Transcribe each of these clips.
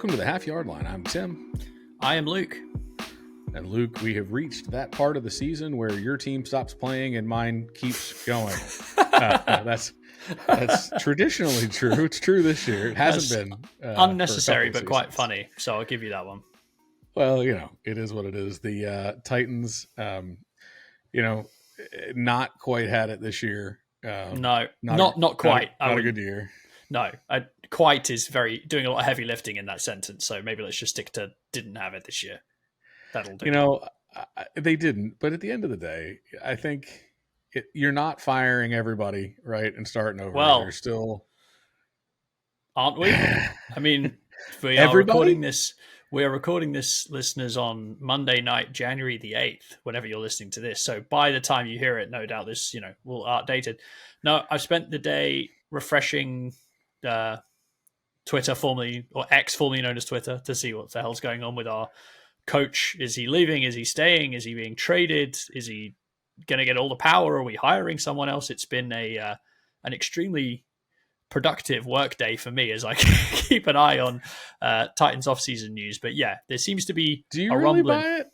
Welcome to the Half Yard Line. I'm Tim. I am Luke. And Luke, we have reached that part of the season where your team stops playing and mine keeps going. That's traditionally true. It's true this year. It hasn't been unnecessary, but quite funny. So I'll give you that one. Well, it is what it is. The Titans, not quite had it this year. No, not quite. Not a good year. No, quite is doing a lot of heavy lifting in that sentence. So maybe let's just stick to didn't have it this year. That'll do. They didn't. But at the end of the day, I think you're not firing everybody, right, and starting over. Well, you're still, aren't we? I mean, we are recording this. We are recording this, listeners, on Monday night, January the 8th, whenever you're listening to this. So by the time you hear it, no doubt this, will outdated. No, I've spent the day refreshing Twitter, formerly, or X, formerly known as Twitter, to see what the hell's going on with our coach. Is he leaving? Is he staying? Is he being traded? Is he going to get all the power? Are we hiring someone else? It's been an extremely productive work day for me as I keep an eye on Titans offseason news. But yeah, there seems to be Do you a really rumbling. buy it?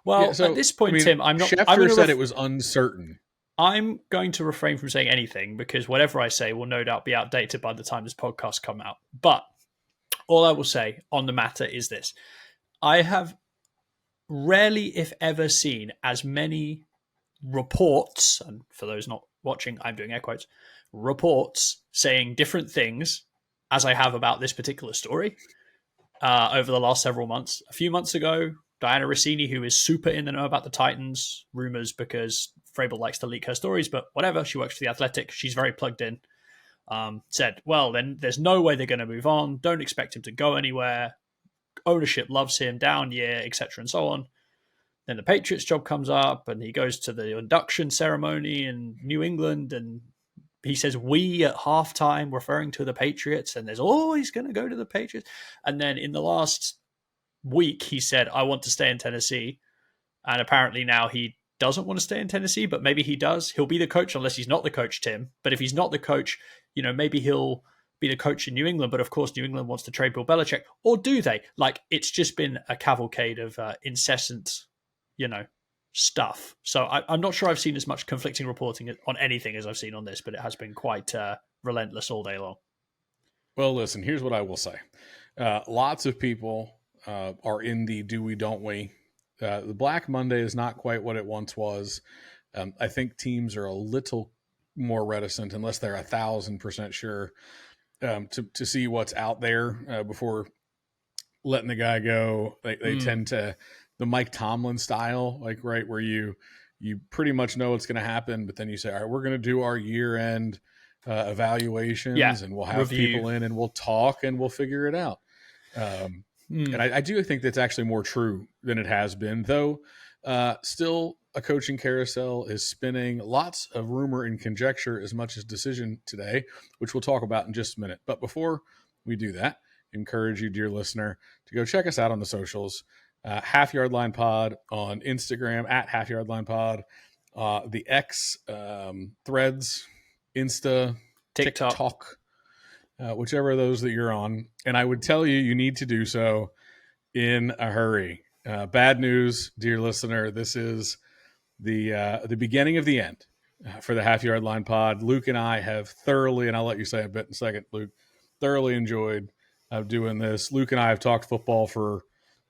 Well, at this point, Tim, I'm not. Schefter said it was uncertain. I'm going to refrain from saying anything because whatever I say will no doubt be outdated by the time this podcast come out. But all I will say on the matter is this. I have rarely, if ever, seen as many reports, and for those not watching, I'm doing air quotes, reports saying different things as I have about this particular story over the last several months. A few months ago, Diana Rossini, who is super in the know about the Titans rumors because Vrabel likes to leak her stories, but whatever, she works for The Athletic, she's very plugged in, said, well, then there's no way they're going to move on, don't expect him to go anywhere, ownership loves him, down year, etc. and so on. Then the Patriots job comes up and he goes to the induction ceremony in New England and he says we at halftime, referring to the Patriots, and there's always going to go to the Patriots. And then in the last week, he said, I want to stay in Tennessee. And apparently now he doesn't want to stay in Tennessee, but maybe he does. He'll be the coach unless he's not the coach, Tim. But if he's not the coach, maybe he'll be the coach in New England. But of course, New England wants to trade Bill Belichick. Or do they? It's just been a cavalcade of incessant, stuff. So I'm not sure I've seen as much conflicting reporting on anything as I've seen on this, but it has been quite relentless all day long. Well, listen, here's what I will say. Lots of people are in the do we, don't we. The Black Monday is not quite what it once was. I think teams are a little more reticent, unless they're 1,000% sure, to see what's out there before letting the guy go. They tend to, the Mike Tomlin style, right, where you pretty much know what's going to happen, but then you say, all right, we're going to do our year-end evaluations, and we'll have people in and we'll talk and we'll figure it out. And I do think that's actually more true than it has been, though. Still, a coaching carousel is spinning. Lots of rumor and conjecture as much as decision today, which we'll talk about in just a minute. But before we do that, encourage you, dear listener, to go check us out on the socials. Half Yard Line Pod on Instagram, at Half Yard Line Pod. The X, Threads, Insta, TikTok. Whichever of those that you're on. And I would tell you need to do so in a hurry. Bad news, dear listener. This is the beginning of the end for the Half Yard Line Pod. Luke and I have thoroughly, and I'll let you say a bit in a second, Luke, thoroughly enjoyed doing this. Luke and I have talked football for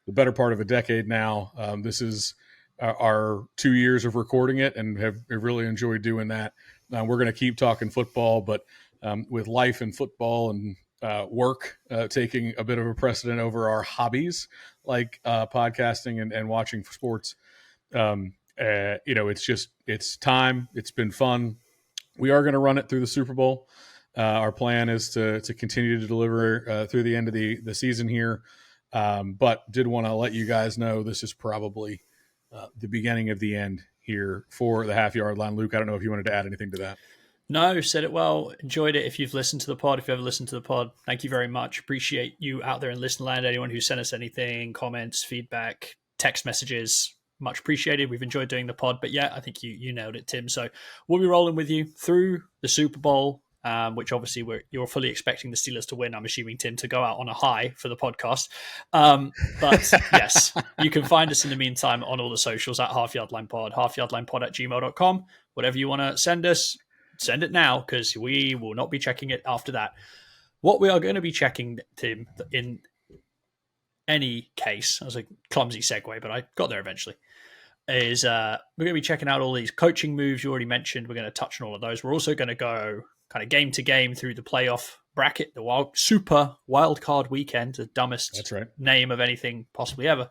the better part of a decade now. This is our 2 years of recording it and have really enjoyed doing that. We're going to keep talking football, but with life and football and work taking a bit of a precedent over our hobbies like podcasting and watching sports, it's time. It's been fun. We are going to run it through the Super Bowl. Our plan is to continue to deliver through the end of the season here, but did want to let you guys know this is probably the beginning of the end here for the Half Yard Line. Luke, I don't know if you wanted to add anything to that. No, said it well. Enjoyed it. If you've listened to the pod, if you ever listened to the pod, thank you very much. Appreciate you out there in listen land. Anyone who sent us anything, comments, feedback, text messages, much appreciated. We've enjoyed doing the pod. But yeah, I think you nailed it, Tim. So we'll be rolling with you through the Super Bowl, which obviously you're fully expecting the Steelers to win. I'm assuming, Tim, to go out on a high for the podcast. But yes, you can find us in the meantime on all the socials at halfyardlinepod, halfyardlinepod@gmail.com. Whatever you want to send us, send it now, because we will not be checking it after that. What we are going to be checking, Tim, in any case, as a clumsy segue, but I got there eventually, is we're going to be checking out all these coaching moves you already mentioned. We're going to touch on all of those. We're also going to go kind of game to game through the playoff bracket, the super wild card weekend, the dumbest That's right. name of anything possibly ever,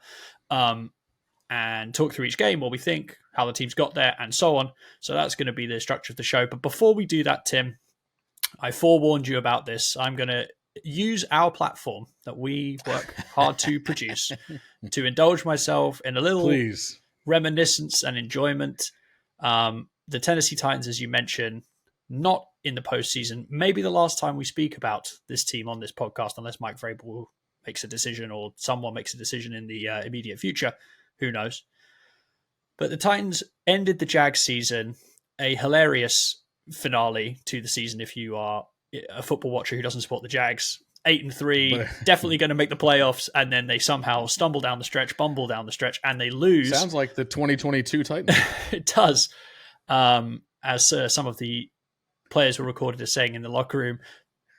and talk through each game, what we think, how the teams got there, and so on. So that's going to be the structure of the show. But before we do that, Tim, I forewarned you about this. I'm going to use our platform that we work hard to produce to indulge myself in a little reminiscence and enjoyment. The Tennessee Titans, as you mentioned, not in the postseason. Maybe the last time we speak about this team on this podcast, unless Mike Vrabel makes a decision or someone makes a decision in the immediate future. Who knows? But the Titans ended the Jags season, a hilarious finale to the season if you are a football watcher who doesn't support the Jags. 8-3, definitely going to make the playoffs, and then they somehow bumble down the stretch, and they lose. Sounds like the 2022 Titans. It does. As some of the players were recorded as saying in the locker room,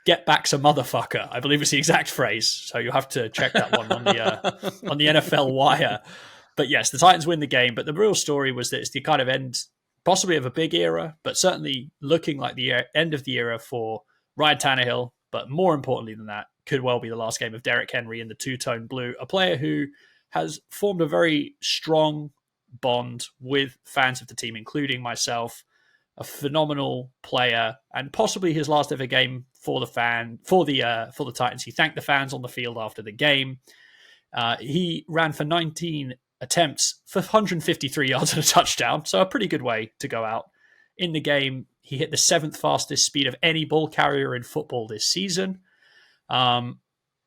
"Get back some motherfucker." I believe it's the exact phrase. So you'll have to check that one on the NFL wire. But yes, the Titans win the game. But the real story was that it's the kind of end, possibly of a big era, but certainly looking like the end of the era for Ryan Tannehill. But more importantly than that, could well be the last game of Derrick Henry in the two-tone blue, a player who has formed a very strong bond with fans of the team, including myself. A phenomenal player, and possibly his last ever game for the Titans. He thanked the fans on the field after the game. He ran for 19 attempts for 153 yards and a touchdown, so a pretty good way to go out. In the game, he hit the 7th fastest speed of any ball carrier in football this season. In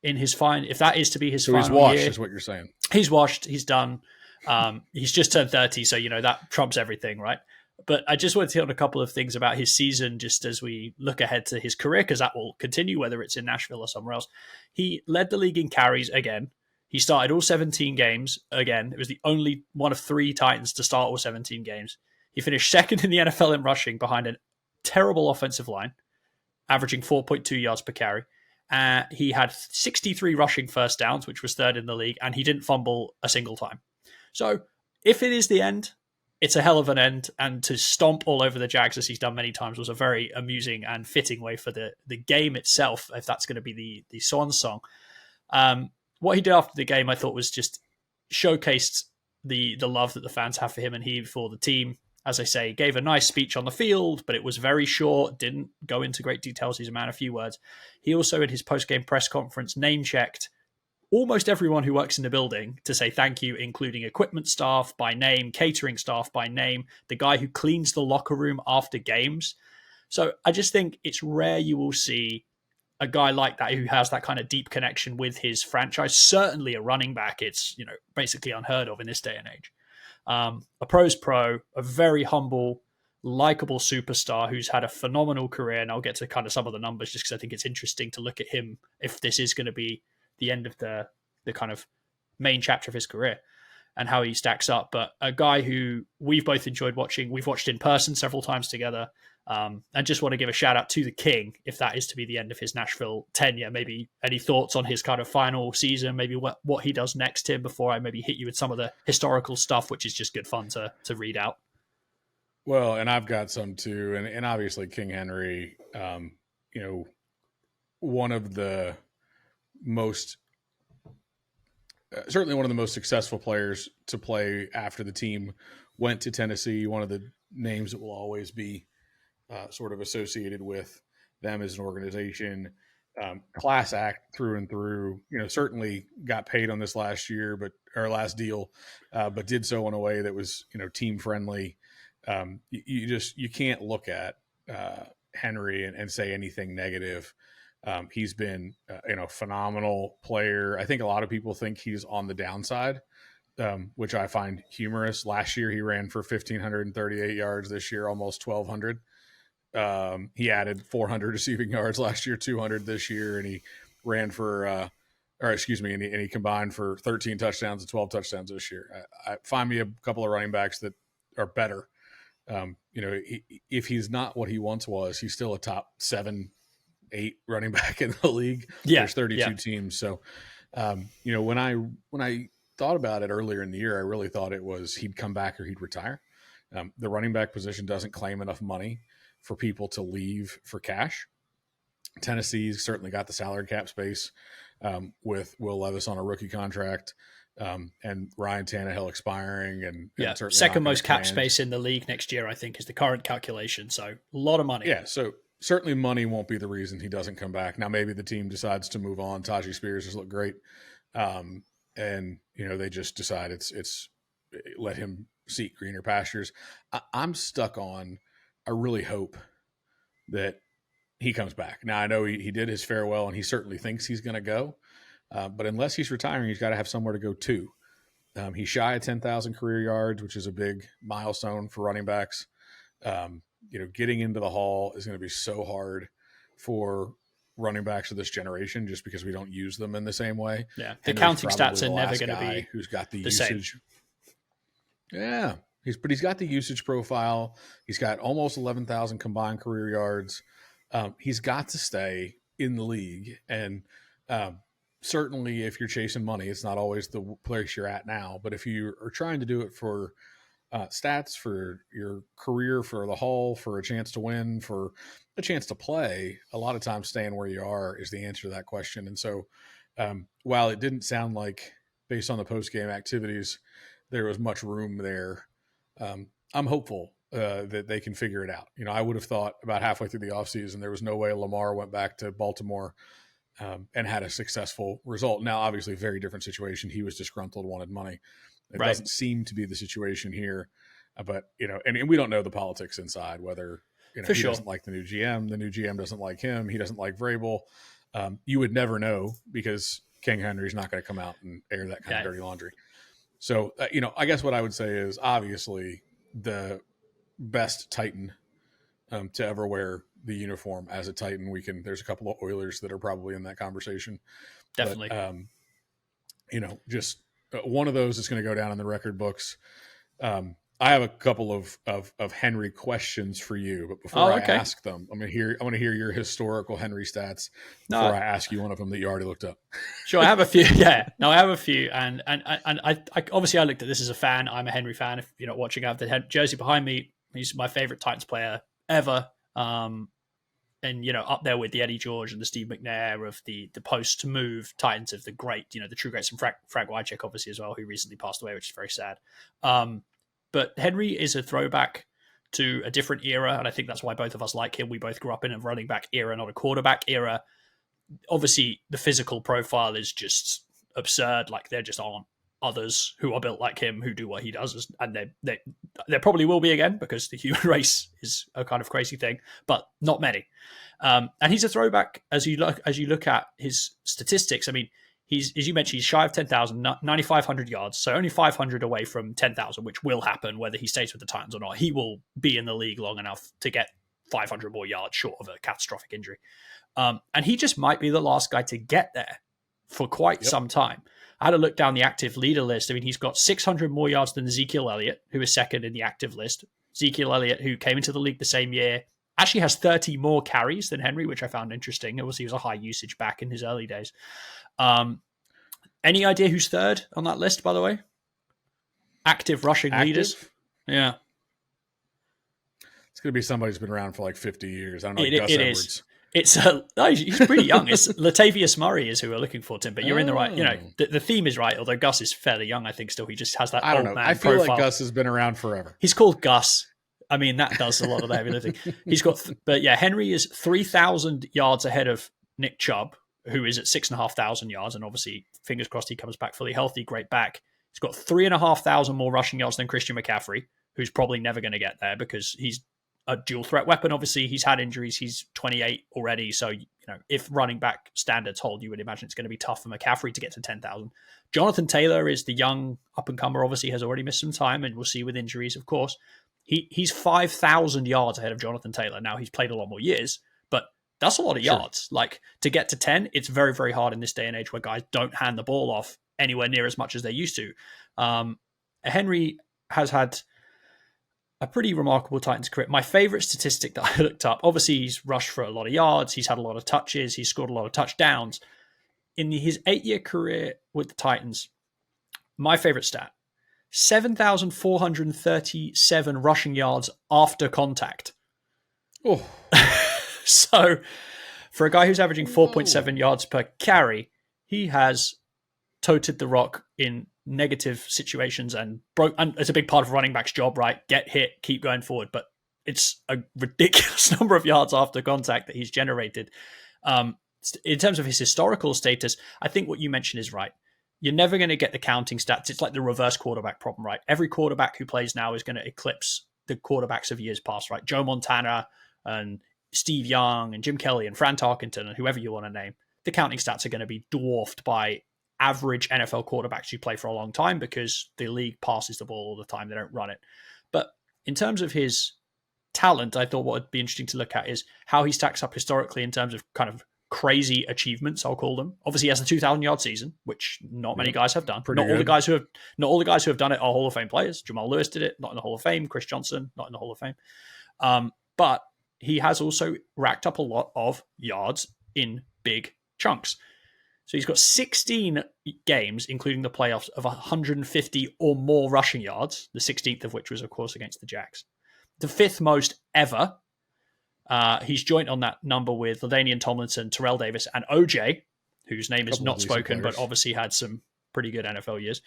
his if that is to be his final year. So he's washed, year, is what you're saying. He's washed. He's done. He's just turned 30, so that trumps everything, right? But I just wanted to hit on a couple of things about his season, just as we look ahead to his career, because that will continue, whether it's in Nashville or somewhere else. He led the league in carries again. He started all 17 games again. It was the only one of 3 Titans to start all 17 games. He finished second in the NFL in rushing behind a terrible offensive line, averaging 4.2 yards per carry. He had 63 rushing first downs, which was 3rd in the league, and he didn't fumble a single time. So if it is the end, it's a hell of an end, and to stomp all over the Jags, as he's done many times, was a very amusing and fitting way for the game itself, if that's going to be the swan song. What he did after the game, I thought, was just showcased the love that the fans have for him and he for the team. As I say, gave a nice speech on the field, but it was very short, didn't go into great details. He's a man of few words. He also, in his post-game press conference, name-checked almost everyone who works in the building to say thank you, including equipment staff by name, catering staff by name, the guy who cleans the locker room after games. So I just think it's rare you will see a guy like that who has that kind of deep connection with his franchise. Certainly a running back, it's basically unheard of in this day and age. A pro's pro, a very humble, likable superstar who's had a phenomenal career. And I'll get to kind of some of the numbers just because I think it's interesting to look at him if this is going to be the end of the kind of main chapter of his career and how he stacks up. But a guy who we've both enjoyed watching. We've watched in person several times together. And just want to give a shout out to the King, if that is to be the end of his Nashville tenure. Maybe any thoughts on his kind of final season, maybe what he does next, Tim, before I maybe hit you with some of the historical stuff, which is just good fun to read out. Well, and I've got some too. And obviously King Henry, one of the most, certainly one of the most successful players to play after the team went to Tennessee. One of the names that will always be sort of associated with them as an organization. Class act through and through. Certainly got paid on this last deal, but did so in a way that was team friendly. You can't look at Henry and say anything negative. He's been a phenomenal player. I think a lot of people think he's on the downside, which I find humorous. Last year he ran for 1,538 yards. This year almost 1,200. He added 400 receiving yards last year, 200 this year, and he ran for, and he combined for 13 touchdowns and 12 touchdowns this year. Find me a couple of running backs that are better. If he's not what he once was, he's still a top 7, 8 running back in the league. Yeah, there's 32 teams. So, when I thought about it earlier in the year, I really thought it was he'd come back or he'd retire. The running back position doesn't claim enough money for people to leave for cash. Tennessee's certainly got the salary cap space with Will Levis on a rookie contract and Ryan Tannehill expiring. And second most cap space in the league next year, I think, is the current calculation. So a lot of money. Yeah, so certainly money won't be the reason he doesn't come back. Now, maybe the team decides to move on. Tajee Spears has looked great. And, they just decide it's let him seek greener pastures. I'm stuck on, I really hope that he comes back. Now, I know he did his farewell and he certainly thinks he's going to go. But unless he's retiring, he's got to have somewhere to go to. He's shy of 10,000 career yards, which is a big milestone for running backs. Getting into the Hall is going to be so hard for running backs of this generation just because we don't use them in the same way. Yeah, the counting stats are never going to be who's got the usage. Same. Yeah, he's got the usage profile. He's got almost 11,000 combined career yards. He's got to stay in the league, and certainly if you're chasing money, it's not always the place you're at now. But if you are trying to do it for stats, for your career, for the Hall, for a chance to win, for a chance to play, a lot of times staying where you are is the answer to that question. And so while it didn't sound like, based on the post-game activities, there was much room there, I'm hopeful that they can figure it out. I would have thought about halfway through the offseason there was no way Lamar went back to Baltimore and had a successful result. Now, obviously, very different situation. He was disgruntled, wanted money. It doesn't seem to be the situation here. But, and we don't know the politics inside, whether he doesn't like the new GM doesn't like him, he doesn't like Vrabel. You would never know because King Henry's not going to come out and air that kind of dirty laundry. So, I guess what I would say is obviously the best Titan to ever wear the uniform as a Titan. There's a couple of Oilers that are probably in that conversation. Definitely. But, just one of those is going to go down in the record books. I have a couple of Henry questions for you, but before I ask them, I want to hear your historical Henry stats before I ask you one of them that you already looked up. Sure, I have a few. Yeah, no, I have a few, and I obviously I looked at this as a fan. I'm a Henry fan. If you're not watching, I have the jersey behind me. He's my favorite Titans player ever, and up there with the Eddie George and the Steve McNair of the post move Titans of the great, the true greats, and Frank Wycheck obviously as well, who recently passed away, which is very sad. But Henry is a throwback to a different era, and I think that's why both of us like him. We both grew up in a running back era, not a quarterback era. Obviously, the physical profile is just absurd. Like, there just aren't others who are built like him who do what he does, and there probably will be again because the human race is a kind of crazy thing, but not many. And he's a throwback as you look at his statistics. I mean, he's, as you mentioned, he's shy of 10,000, 9,500 yards, so only 500 away from 10,000, which will happen whether he stays with the Titans or not. He will be in the league long enough to get 500 more yards short of a catastrophic injury. And he just might be the last guy to get there for quite some time. I had a look down the active leader list. I mean, he's got 600 more yards than Ezekiel Elliott, who is second in the active list. Ezekiel Elliott, who came into the league the same year, actually has 30 more carries than Henry, which I found interesting. Obviously, he was a high usage back in his early days. Any idea who's third on that list, by the way? Active rushing leaders? Yeah. It's going to be somebody who's been around for like 50 years. I don't know, Gus Edwards. He's pretty young. It's Latavius Murray is who we're looking for, Tim. But you're in the right. The theme is right. Although Gus is fairly young, I think still he just has that. I don't know. I feel like Gus has been around forever. He's called Gus. I mean, that does a lot of the heavy lifting. He's got, but yeah, Henry is 3,000 yards ahead of Nick Chubb, who is at 6,500 yards, and obviously, fingers crossed, he comes back fully healthy. Great back. He's got 3,500 more rushing yards than Christian McCaffrey, who's probably never going to get there because he's a dual threat weapon. Obviously, he's had injuries. He's 28 already. So, if running back standards hold, you would imagine it's going to be tough for McCaffrey to get to 10,000. Jonathan Taylor is the young up-and-comer, obviously has already missed some time, and we'll see with injuries, of course. He's 5,000 yards ahead of Jonathan Taylor. Now, he's played a lot more years, but that's a lot of yards. Like, to get to 10, it's very, very hard in this day and age where guys don't hand the ball off anywhere near as much as they used to. Henry has had a pretty remarkable Titans career. My favorite statistic that I looked up, obviously he's rushed for a lot of yards, he's had a lot of touches, he's scored a lot of touchdowns. In his 8-year career with the Titans, my favorite stat, 7,437 rushing yards after contact. Oh. So for a guy who's averaging 4.7 yards per carry, he has toted the rock in negative situations and it's a big part of a running back's job, right? Get hit, keep going forward. But it's a ridiculous number of yards after contact that he's generated. In terms of his historical status, I think what you mentioned is right. You're never going to get the counting stats. It's like the reverse quarterback problem, right? Every quarterback who plays now is going to eclipse the quarterbacks of years past, right? Joe Montana and Steve Young and Jim Kelly and Fran Tarkenton and whoever you want to name. The counting stats are going to be dwarfed by average NFL quarterbacks who play for a long time because the league passes the ball all the time. They don't run it. But in terms of his talent, I thought what would be interesting to look at is how he stacks up historically in terms of kind of crazy achievements, I'll call them. Obviously, he has a 2,000-yard season, which not many guys have done. Not all the guys who have done it are Hall of Fame players. Jamal Lewis did it, not in the Hall of Fame. Chris Johnson, not in the Hall of Fame. But he has also racked up a lot of yards in big chunks. So he's got 16 games, including the playoffs, of 150 or more rushing yards, the 16th of which was, of course, against the Jags. The 5th most ever. He's joint on that number with LaDainian Tomlinson, Terrell Davis, and OJ, whose name is not spoken, but obviously had some pretty good NFL years.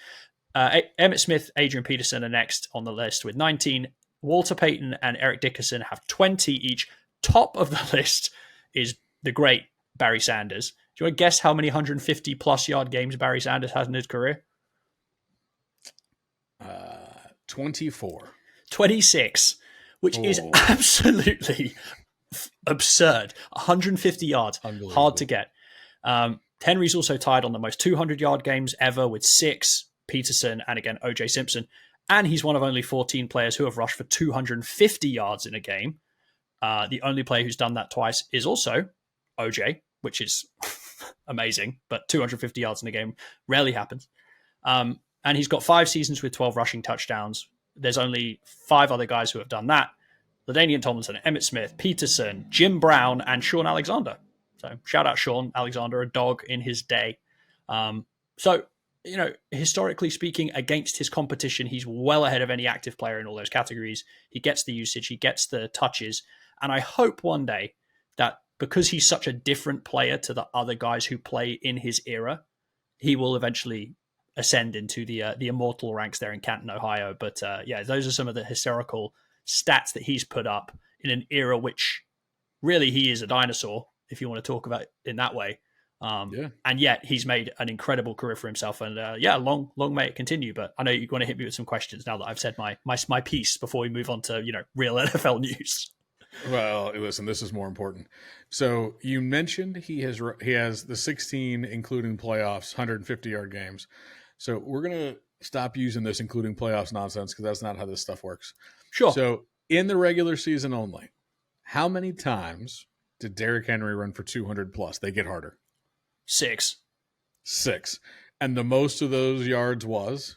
Emmitt Smith, Adrian Peterson are next on the list with 19. Walter Payton and Eric Dickerson have 20 each. Top of the list is the great Barry Sanders. Do you want to guess how many 150-plus yard games Barry Sanders has in his career? 24. 26, which is absolutely absurd. 150 yards, hard to get. Henry's also tied on the most 200-yard games ever with 6, Peterson, and again, O.J. Simpson. And he's one of only 14 players who have rushed for 250 yards in a game. The only player who's done that twice is also O.J., which is amazing, but 250 yards in a game rarely happens. And he's got 5 seasons with 12 rushing touchdowns. There's only 5 other guys who have done that. LaDainian Tomlinson, Emmitt Smith, Peterson, Jim Brown, and Sean Alexander. So shout out Sean Alexander, a dog in his day. So, you know, historically speaking, against his competition, he's well ahead of any active player in all those categories. He gets the usage, he gets the touches. And I hope one day that because he's such a different player to the other guys who play in his era, he will eventually ascend into the immortal ranks there in Canton, Ohio. But yeah, those are some of the historical stats that he's put up in an era which really he is a dinosaur, if you want to talk about it in that way. And yet he's made an incredible career for himself. And long may it continue. But I know you're going to hit me with some questions now that I've said my piece before we move on to, you know, real NFL news. Well, listen, this is more important. So you mentioned he has the 16, including playoffs, 150-yard games. So we're going to stop using this including playoffs nonsense because that's not how this stuff works. Sure. So in the regular season only, how many times did Derrick Henry run for 200 plus? They get harder. 6. And the most of those yards was?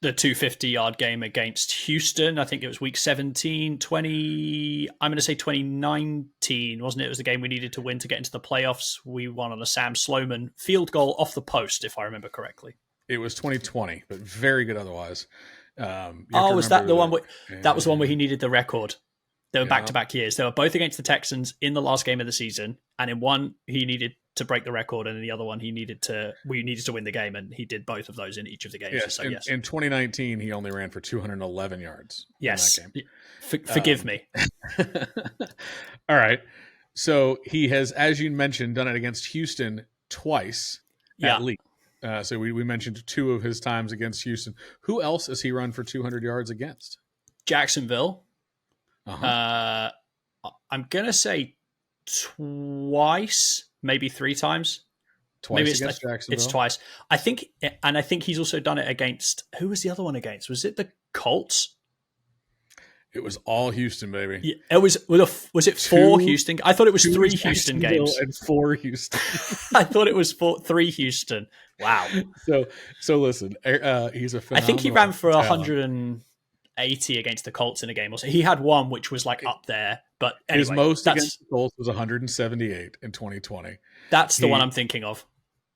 The 250-yard game against Houston. I think it was week 17, 20. I'm going to say 2019, wasn't it? It was the game we needed to win to get into the playoffs. We won on a Sam Sloman field goal off the post, if I remember correctly. It was 2020, but very good otherwise. Was that the one? That was the one where he needed the record. They were back-to-back years. They were both against the Texans in the last game of the season, and in one he needed to break the record, and in the other one we needed to win the game, and he did both of those in each of the games. Yes, so, yes. In 2019, he only ran for 211 yards. Yes, in that game. Forgive me. All right. So he has, as you mentioned, done it against Houston twice at least. So we mentioned 2 of his times against Houston. Who else has he run for 200 yards against? Jacksonville. I'm going to say twice, maybe 3 times. Maybe against Jacksonville? It's twice. I think he's also done it against, who was the other one against? Was it the Colts? It was all Houston, baby. Yeah, it was it four Houston? I thought it was three Houston games and 4 Houston. I thought it was three Houston. Wow. So listen, he's a phenomenal. I think he ran for talent. 180 against the Colts in a game. Also, he had one which was like up there, but anyway, his most against the Colts was 178 in 2020. That's the one I'm thinking of.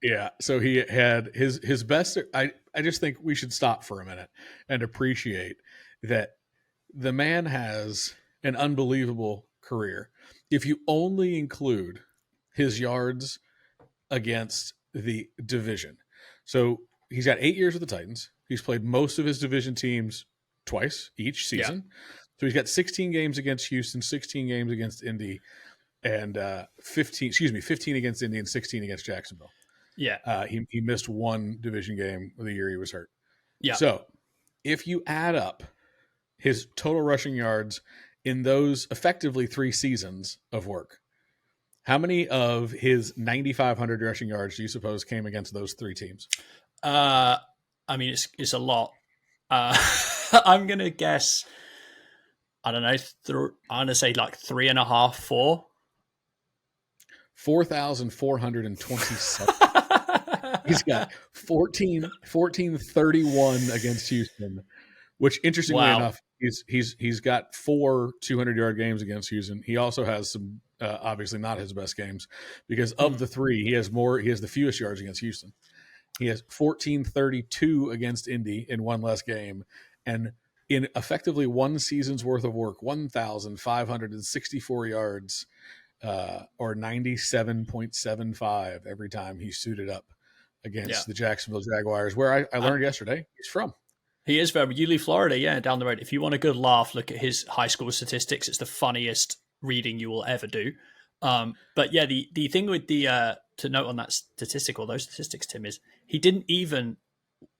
Yeah, so he had his best. I just think we should stop for a minute and appreciate that the man has an unbelievable career. If you only include his yards against the division. So he's got 8 years with the Titans. He's played most of his division teams twice each season. Yeah. So he's got 16 games against Houston, 16 games against Indy, and 15 against Indy and 16 against Jacksonville. Yeah. He missed one division game the year he was hurt. Yeah. So if you add up his total rushing yards in those effectively 3 seasons of work, how many of his 9,500 rushing yards do you suppose came against those 3 teams? I mean, it's a lot. I'm going to guess, I don't know, I'm going to say like 3.5, 4. 4,427. He's got 1431 against Houston, which interestingly enough, he's got 4 200-yard games against Houston. He also has some obviously not his best games because of the 3, he has the fewest yards against Houston. He has 1432 against Indy in one less game, and in effectively one season's worth of work, 1,564 yards, or 97.75 every time he suited up against the Jacksonville Jaguars, where I learned yesterday he's from. He is from Yulee, Florida, down the road. If you want a good laugh, look at his high school statistics. It's the funniest reading you will ever do. But yeah, the thing with the to note on that statistic or those statistics, Tim, is he didn't even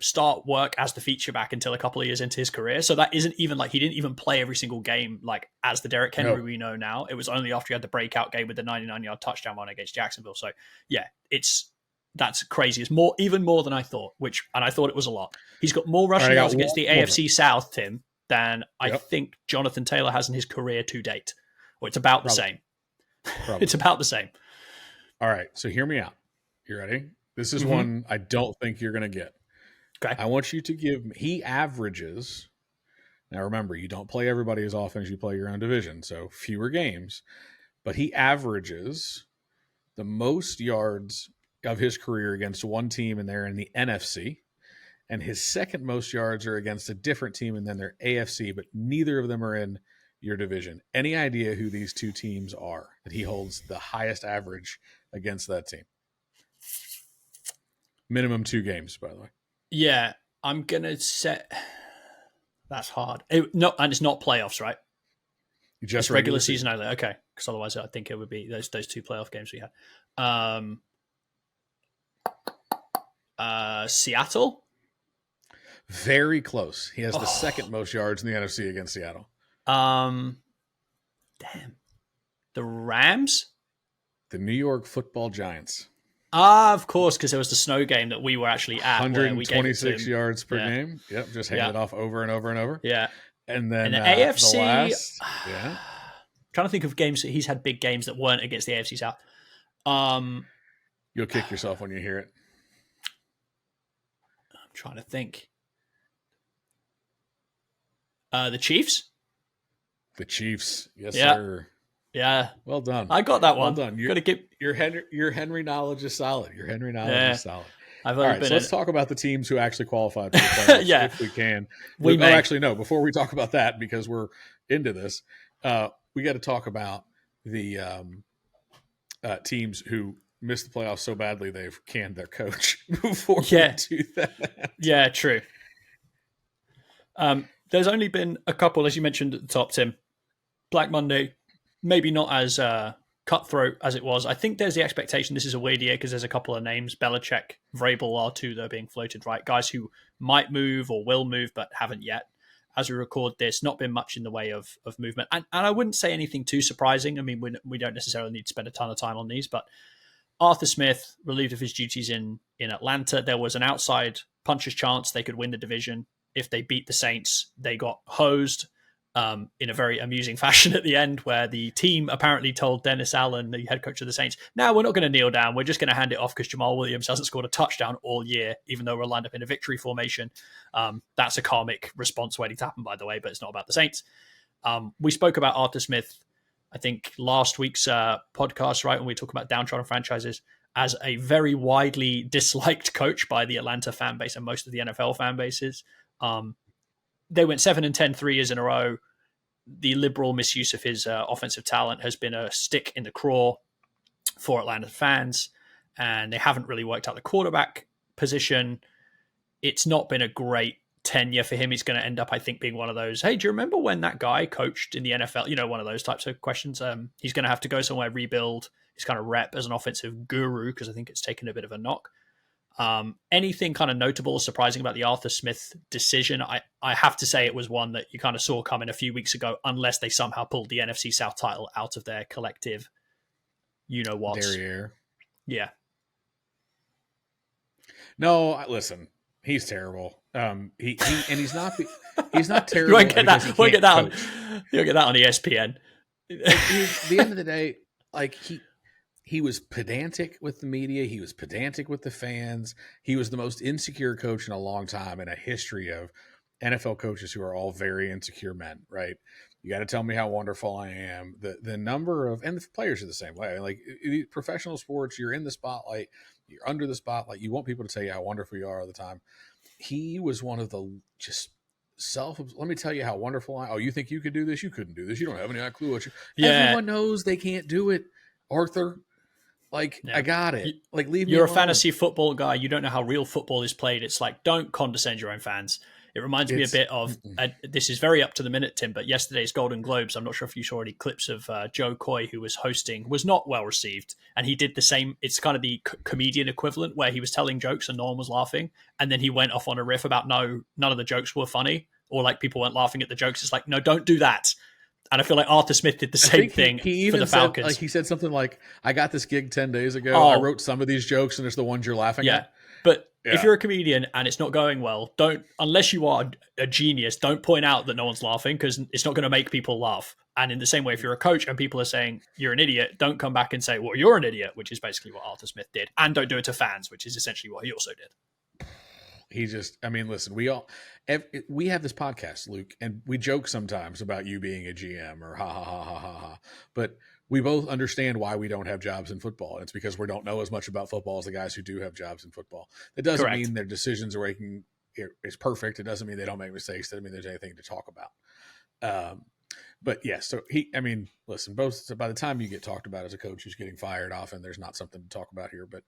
start work as the feature back until a couple of years into his career. So that isn't even like he didn't even play every single game like as the Derrick Henry we know now. It was only after he had the breakout game with the 99-yard touchdown run against Jacksonville. So yeah, that's crazy. It's even more than I thought, and I thought it was a lot. He's got more rushing yards against the AFC South, Tim, than I think Jonathan Taylor has in his career to date. Or it's about the same. It's about the same. All right, so hear me out. You ready? This is one I don't think you're going to get. Okay. I want you to he averages, now remember, you don't play everybody as often as you play your own division, so fewer games, but he averages the most yards of his career against one team, and they're in the NFC, and his second most yards are against a different team, and then they're AFC, but neither of them are in your division. Any idea who these 2 teams are that he holds the highest average against that team? Minimum 2 games, by the way. Yeah, I'm going to set... That's hard. And it's not playoffs, right? Just regular season only. Okay, because otherwise I think it would be those 2 playoff games we had. Seattle? Very close. He has the second most yards in the NFC against Seattle. Damn. The Rams? The New York Football Giants. Of course, because there was the snow game that we were actually at. 126 yards per game. Yep, just hand it off over and over and over. Yeah. And then the AFC... the last, trying to think of games that he's had big games that weren't against the AFC South. You'll kick yourself when you hear it. I'm trying to think. The Chiefs? The Chiefs. Yes, sir. Yeah. Well done. I got that one. Well done. Your Henry knowledge is solid. Your Henry knowledge is solid. All right, so let's talk about the teams who actually qualified for the playoffs if we can. Actually, no. Before we talk about that, because we're into this, we got to talk about the teams who missed the playoffs so badly they've canned their coach before we do that. Yeah, true. There's only been a couple, as you mentioned at the top, Tim. Black Monday, maybe not as cutthroat as it was. I think there's the expectation this is a weird year because there's a couple of names. Belichick, Vrabel are 2 that are being floated, right? Guys who might move or will move but haven't yet. As we record this, not been much in the way of movement. And I wouldn't say anything too surprising. I mean, we don't necessarily need to spend a ton of time on these, but Arthur Smith, relieved of his duties in Atlanta, there was an outside puncher's chance they could win the division. If they beat the Saints, they got hosed. in a very amusing fashion at the end, where the team apparently told Dennis Allen, the head coach of the Saints, "No, we're not going to kneel down. We're just going to hand it off because Jamal Williams hasn't scored a touchdown all year, even though we're lined up in a victory formation." That's a karmic response waiting to happen, by the way, but it's not about the Saints. We spoke about Arthur Smith, I think, last week's podcast, right, when we talk about downtrodden franchises, as a very widely disliked coach by the Atlanta fan base and most of the NFL fan bases. They went 7-10 3 years in a row. The liberal misuse of his offensive talent has been a stick in the craw for Atlanta fans, and they haven't really worked out the quarterback position. It's not been a great tenure for him. He's going to end up, I think, being one of those, hey, do you remember when that guy coached in the NFL? You know, one of those types of questions. He's going to have to go somewhere, rebuild his kind of rep as an offensive guru, because I think it's taken a bit of a knock. Anything kind of notable or surprising about the Arthur Smith decision? I have to say it was one that you kind of saw coming a few weeks ago, unless they somehow pulled the NFC South title out of their collective, you know what? Derriere. Yeah. No, listen, he's terrible. He's not terrible. You won't get that. Won't get that on. You'll get that on ESPN. At the end of the day, like he was pedantic with the media. He was pedantic with the fans. He was the most insecure coach in a long time in a history of NFL coaches who are all very insecure men, right? You got to tell me how wonderful I am. The number of, and the players are the same way. Like professional sports, you're in the spotlight, you're under the spotlight. You want people to tell you how wonderful you are all the time. He was one of the just let me tell you how wonderful I. Oh, you think you could do this? You couldn't do this. You don't have any clue what you. Yeah. Everyone knows they can't do it, Arthur. Like, yeah. I got it. Like, leave me alone. You're a fantasy football guy. You don't know how real football is played. It's like, don't condescend your own fans. It reminds me a bit of, this is very up to the minute, Tim, but yesterday's Golden Globes, I'm not sure if you saw any clips of Joe Coy, who was hosting, was not well received. And he did the same. It's kind of the comedian equivalent where he was telling jokes and no one was laughing. And then he went off on a riff about, no, none of the jokes were funny. Or like people weren't laughing at the jokes. It's like, no, don't do that. And I feel like Arthur Smith did the same thing for the Falcons. Like he said something like, I got this gig 10 days ago. I wrote some of these jokes and it's the ones you're laughing at. But if you're a comedian and it's not going well, unless you are a genius, don't point out that no one's laughing, because it's not going to make people laugh. And in the same way, if you're a coach and people are saying you're an idiot, don't come back and say, well, you're an idiot, which is basically what Arthur Smith did. And don't do it to fans, which is essentially what he also did. Listen, we have this podcast, Luke, and we joke sometimes about you being a GM or ha, ha, ha, ha, ha, ha. But we both understand why we don't have jobs in football. It's because we don't know as much about football as the guys who do have jobs in football. It doesn't mean their decisions are making is perfect. It doesn't mean they don't make mistakes. It doesn't mean there's anything to talk about. But yeah, so listen, both by the time you get talked about as a coach who's getting fired, often there's not something to talk about here. But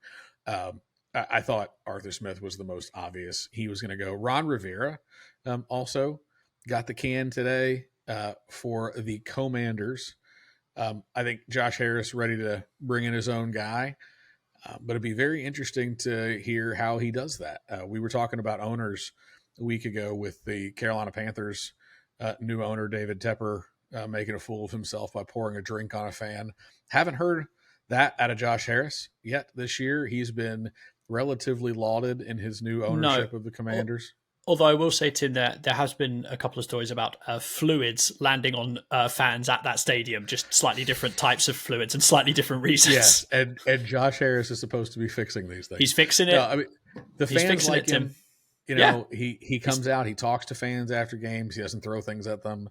I thought Arthur Smith was the most obvious. He was going to go. Ron Rivera also got the can today for the Commanders. I think Josh Harris ready to bring in his own guy, but it'd be very interesting to hear how he does that. We were talking about owners a week ago with the Carolina Panthers new owner, David Tepper, making a fool of himself by pouring a drink on a fan. Haven't heard that out of Josh Harris yet this year. He's been relatively lauded in his new ownership of the Commanders. Although I will say, Tim, there has been a couple of stories about fluids landing on fans at that stadium, just slightly different types of fluids and slightly different reasons. Yes, and Josh Harris is supposed to be fixing these things. He's fixing it. The fans like him. He comes out, he talks to fans after games. He doesn't throw things at them.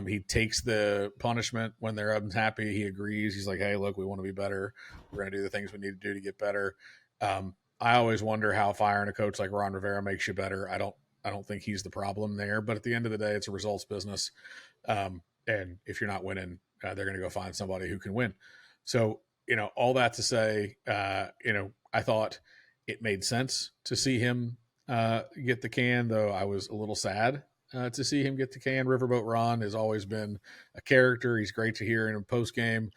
He takes the punishment when they're unhappy. He agrees. He's like, hey, look, we want to be better. We're going to do the things we need to do to get better. I always wonder how firing a coach like Ron Rivera makes you better. I don't think he's the problem there, but at the end of the day, it's a results business. And if you're not winning, they're going to go find somebody who can win. So, all that to say, I thought it made sense to see him get the can, though I was a little sad to see him get the can. Riverboat Ron has always been a character. He's great to hear in a post game.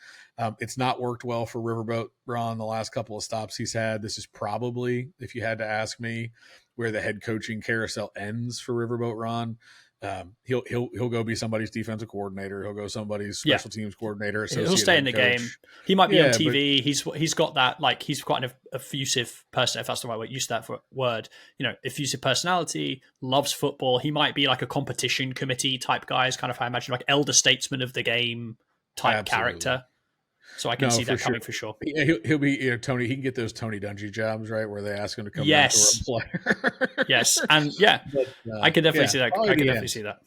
It's not worked well for Riverboat Ron the last couple of stops he's had. This is probably, if you had to ask me, where the head coaching carousel ends for Riverboat Ron. He'll go be somebody's defensive coordinator. He'll go somebody's Yeah. special teams coordinator. He'll stay in the game. He might be on TV. He's got that, like, he's quite an effusive person, if that's the right word, use that word, effusive personality, loves football. He might be like a competition committee type guy, is kind of how I imagine, like elder statesman of the game type character. So I can see that coming for sure. He'll be Tony. He can get those Tony Dungy jobs, right, where they ask him to come yes. mentor a player. Yes, and but, I could definitely see that. I could definitely see that.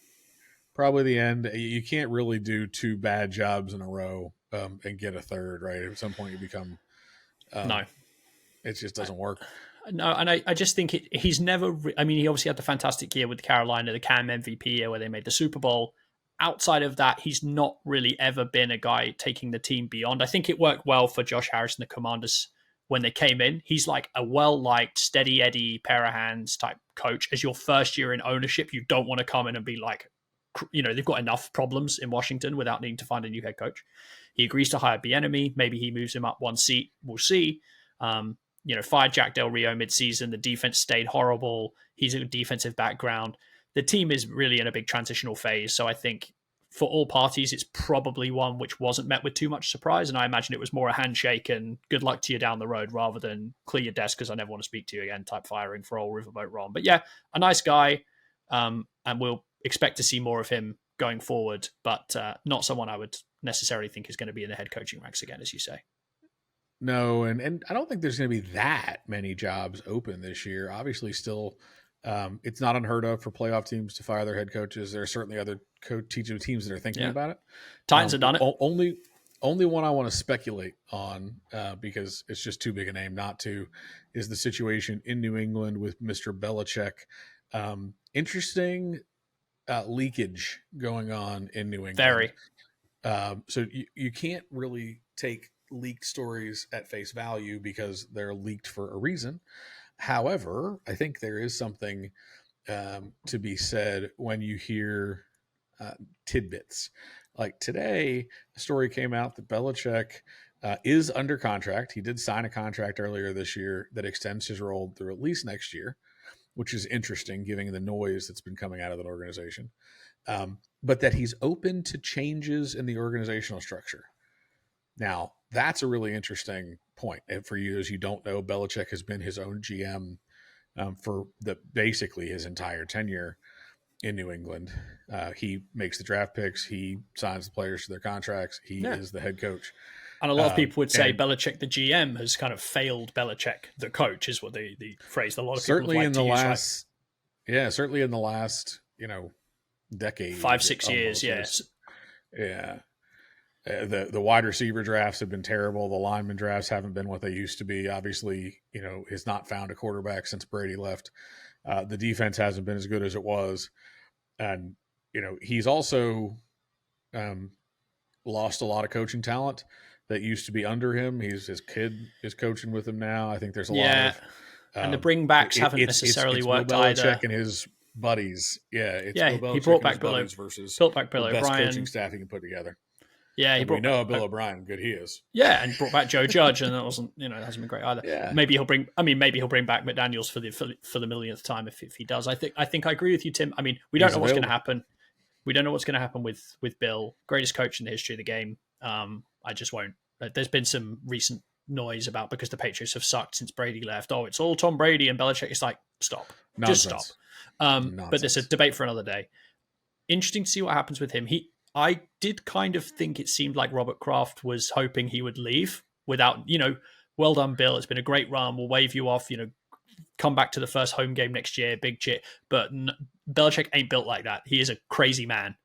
Probably the end. You can't really do 2 bad jobs in a row and get a third, right? At some point, you become no. It just doesn't work. No, and I just think he's never. I mean, he obviously had the fantastic year with Carolina, the Cam MVP year where they made the Super Bowl. Outside of that, he's not really ever been a guy taking the team beyond. I think it worked well for Josh Harris and the Commanders when they came in. He's like a well-liked, steady Eddie, pair of hands type coach. As your first year in ownership, you don't want to come in and be like, they've got enough problems in Washington without needing to find a new head coach. He agrees to hire Bieniemy. Maybe he moves him up one seat. We'll see. Fired Jack Del Rio midseason. The defense stayed horrible. He's a defensive background. The team is really in a big transitional phase. So I think for all parties, it's probably one which wasn't met with too much surprise. And I imagine it was more a handshake and good luck to you down the road rather than clear your desk because I never want to speak to you again type firing for old Riverboat Ron. But yeah, a nice guy. And we'll expect to see more of him going forward, but not someone I would necessarily think is going to be in the head coaching ranks again, as you say. No, and I don't think there's going to be that many jobs open this year. Obviously, still, it's not unheard of for playoff teams to fire their head coaches. There are certainly other teams that are thinking about it. Titans have done it. Only one I want to speculate on, because it's just too big a name not to, is the situation in New England with Mr. Belichick. Interesting leakage going on in New England. Very. So you can't really take leaked stories at face value because they're leaked for a reason. However, I think there is something to be said when you hear tidbits. Like today, a story came out that Belichick is under contract. He did sign a contract earlier this year that extends his role through at least next year, which is interesting given the noise that's been coming out of that organization. But that he's open to changes in the organizational structure. Now, that's a really interesting point. And for you, as you don't know, Belichick has been his own GM for basically his entire tenure in New England. He makes the draft picks. He signs the players to their contracts. He is the head coach. And a lot of people would say Belichick, the GM, has kind of failed Belichick, the coach, is what the phrase a lot of people certainly like in to the use, last, right? Yeah, certainly in the last, decade, 5-6 years, yes, yeah. The wide receiver drafts have been terrible. The lineman drafts haven't been what they used to be. Obviously, has not found a quarterback since Brady left. The defense hasn't been as good as it was, and he's also lost a lot of coaching talent that used to be under him. His kid is coaching with him now. I think there's a lot of and the bringbacks haven't necessarily worked Bill Belichick either. And his buddies, Bill Belichick he brought back Bill versus Bill O'Brien. The best coaching staff he can put together. Yeah, we know Bill O'Brien, good he is. Yeah, and brought back Joe Judge, and that wasn't, it hasn't been great either. Yeah. Maybe he'll bring back McDaniels for the millionth time if he does. I think I agree with you, Tim. I mean, we don't know what's going to happen. We don't know what's going to happen with Bill, greatest coach in the history of the game. I just won't. There's been some recent noise about because the Patriots have sucked since Brady left. Oh, it's all Tom Brady and Belichick. It's like, stop. Nonsense. Just stop. But there's a debate for another day. Interesting to see what happens with him. I did kind of think it seemed like Robert Kraft was hoping he would leave without, well done, Bill. It's been a great run. We'll wave you off, come back to the first home game next year, big chit. But Belichick ain't built like that. He is a crazy man.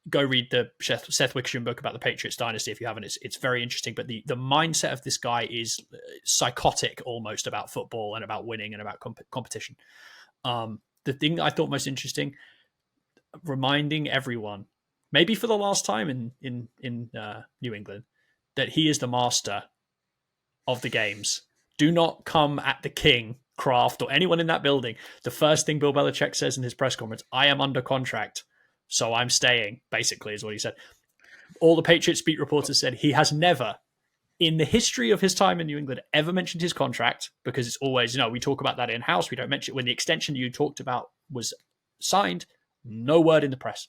Go read the Seth Wickersham book about the Patriots dynasty if you haven't. It's very interesting. But the mindset of this guy is psychotic almost about football and about winning and about competition. The thing that I thought most interesting, reminding everyone, maybe for the last time in New England, that he is the master of the games. Do not come at the king, Kraft, or anyone in that building. The first thing Bill Belichick says in his press conference, I am under contract, so I'm staying, basically, is what he said. All the Patriots beat reporters said he has never, in the history of his time in New England, ever mentioned his contract, because it's always, we talk about that in-house. We don't mention it. When the extension you talked about was signed, No word in the press.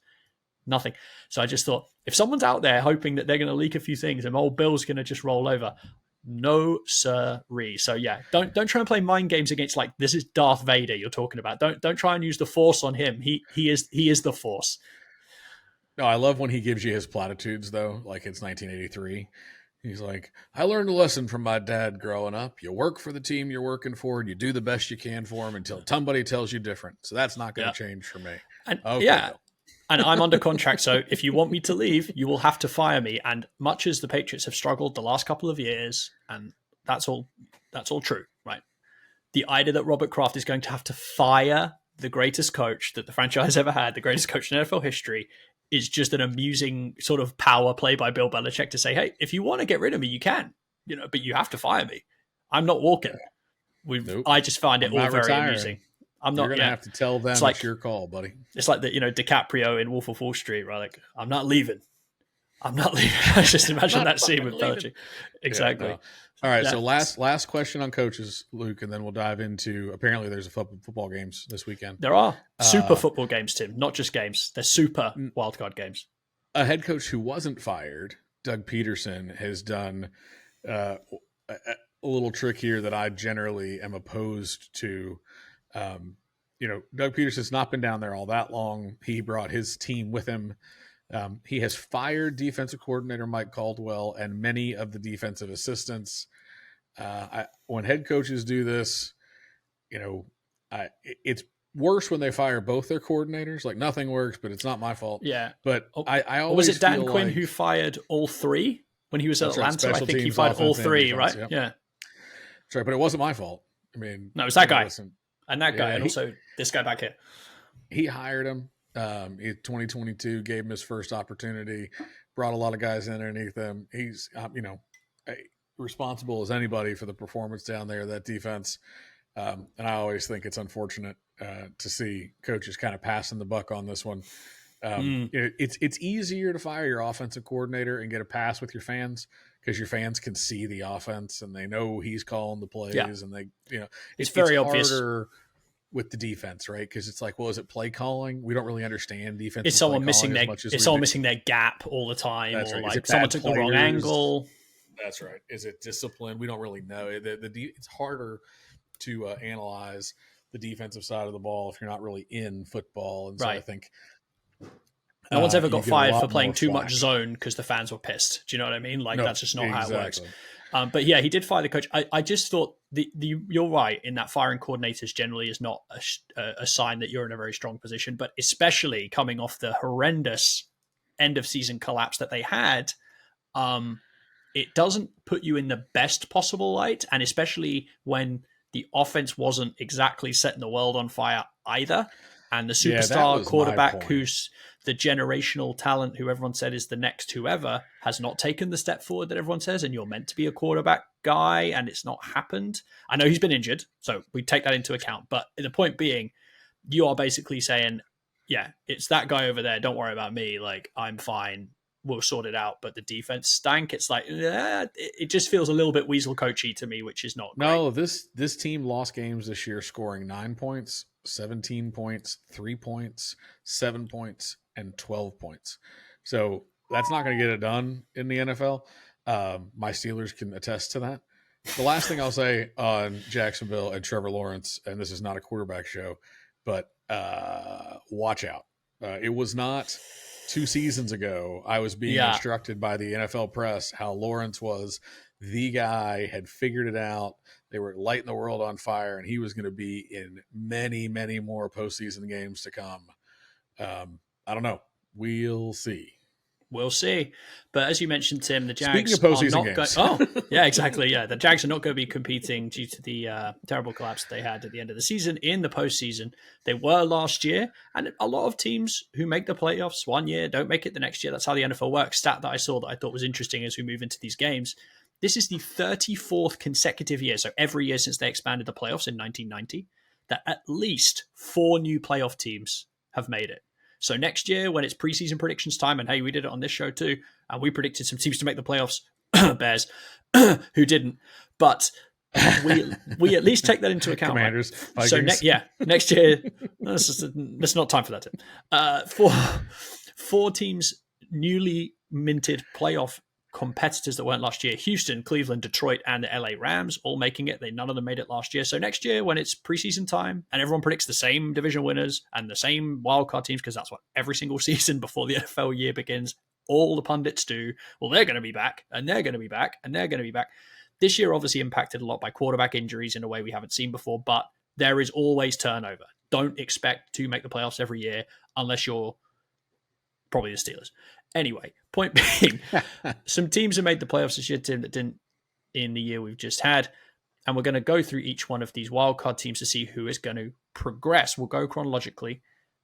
Nothing. So I just thought, if someone's out there hoping that they're going to leak a few things and old Bill's going to just roll over, no sirree. So yeah, don't try and play mind games against, like, this is Darth Vader you're talking about. Don't try and use the Force on him. He is the Force. No, I love when he gives you his platitudes though, like it's 1983. He's like, I learned a lesson from my dad growing up. You work for the team you're working for, and you do the best you can for them until somebody tells you different. So that's not going to change for me. And okay, yeah. Bill. And I'm under contract, so if you want me to leave, you will have to fire me. And much as the Patriots have struggled the last couple of years, and that's all true, right? The idea that Robert Kraft is going to have to fire the greatest coach that the franchise ever had, the greatest coach in NFL history, is just an amusing sort of power play by Bill Belichick to say, hey, if you want to get rid of me, you can, but you have to fire me. I'm not walking. Nope. I just find it all very retiring. Amusing. I'm not. You're gonna have to tell them it's your call, buddy. It's like the DiCaprio in Wolf of Wall Street, right? Like, I'm not leaving. I just imagine that scene with Belichick. Exactly. Yeah, no. All right. So last question on coaches, Luke, and then we'll dive into. Apparently, there's a football games this weekend. There are super football games, Tim. Not just games. They're super wildcard games. A head coach who wasn't fired, Doug Peterson, has done a little trick here that I generally am opposed to. Doug Peterson's not been down there all that long. He brought his team with him. He has fired defensive coordinator Mike Caldwell and many of the defensive assistants. When head coaches do this, it's worse when they fire both their coordinators. Like, nothing works, but it's not my fault. Yeah. But I always was it Dan feel Quinn like, who fired all three when he was at Atlanta? Right, I think he fired all three, defense, right? Yep. Yeah. That's right, but it wasn't my fault. I mean, no, it was that guy. Listen, and that guy, and also this guy back here. He hired him. 2022 gave him his first opportunity, brought a lot of guys in underneath him. He's, responsible as anybody for the performance down there, that defense. And I always think it's unfortunate to see coaches kind of passing the buck on this one. It's easier to fire your offensive coordinator and get a pass with your fans because your fans can see the offense and they know he's calling the plays, and they, it's very obvious. Harder with the defense, right? Because it's like, well, is it play calling? We don't really understand defense. It's someone missing their gap all the time, That's or right. like someone took the wrong angle. That's right. Is it discipline? We don't really know. It's harder to analyze the defensive side of the ball if you're not really in football, and so I think no one's ever got fired for playing too much zone because the fans were pissed. Do you know what I mean? Like, that's just not how it works. But yeah, he did fire the coach. I just thought you're right in that firing coordinators generally is not a sign that you're in a very strong position, but especially coming off the horrendous end of season collapse that they had, it doesn't put you in the best possible light. And especially when the offense wasn't exactly setting the world on fire either. And the superstar quarterback who's the generational talent who everyone said is the next whoever has not taken the step forward that everyone says, and you're meant to be a quarterback guy and it's not happened. I know he's been injured, so we take that into account. But the point being, you are basically saying, yeah, it's that guy over there. Don't worry about me. Like, I'm fine. We'll sort it out. But the defense stank. It's like, it just feels a little bit weasel coachy to me, which is not great. No, this team lost games this year scoring 9 points, 17 points, 3 points, 7 points, and 12 points. So that's not going to get it done in the NFL. My Steelers can attest to that. The last thing I'll say on Jacksonville and Trevor Lawrence, and this is not a quarterback show, but watch out. It was not 2 seasons ago I was being instructed by the NFL press how Lawrence was the guy, had figured it out. They were lighting the world on fire, and he was going to be in many, many more postseason games to come. I don't know. We'll see. We'll see. But as you mentioned, Tim, the Jags Speaking of postseason games. Yeah, exactly. Yeah, the Jags are not going to be competing due to the terrible collapse they had at the end of the season in the postseason. They were last year, and a lot of teams who make the playoffs one year don't make it the next year. That's how the NFL works. Stat that I saw that I thought was interesting as we move into these games. This is the 34th consecutive year, so every year since they expanded the playoffs in 1990, that at least 4 new playoff teams have made it. So next year, when it's preseason predictions time, and hey, we did it on this show too, and we predicted some teams to make the playoffs, Bears, who didn't. But we at least take that into account. Commanders, right? So next year, that's not time for that. Four teams newly minted playoff competitors that weren't last year: Houston, Cleveland, Detroit, and the LA Rams, all making it. None of them made it last year. So next year, when it's preseason time and everyone predicts the same division winners and the same wildcard teams, because that's what every single season before the NFL year begins, all the pundits do. Well, they're going to be back, and they're going to be back, and they're going to be back. This year, obviously, impacted a lot by quarterback injuries in a way we haven't seen before, but there is always turnover. Don't expect to make the playoffs every year unless you're probably the Steelers. Anyway, point being, some teams have made the playoffs this year, Tim, that didn't in the year we've just had. And we're going to go through each one of these wildcard teams to see who is going to progress. We'll go chronologically.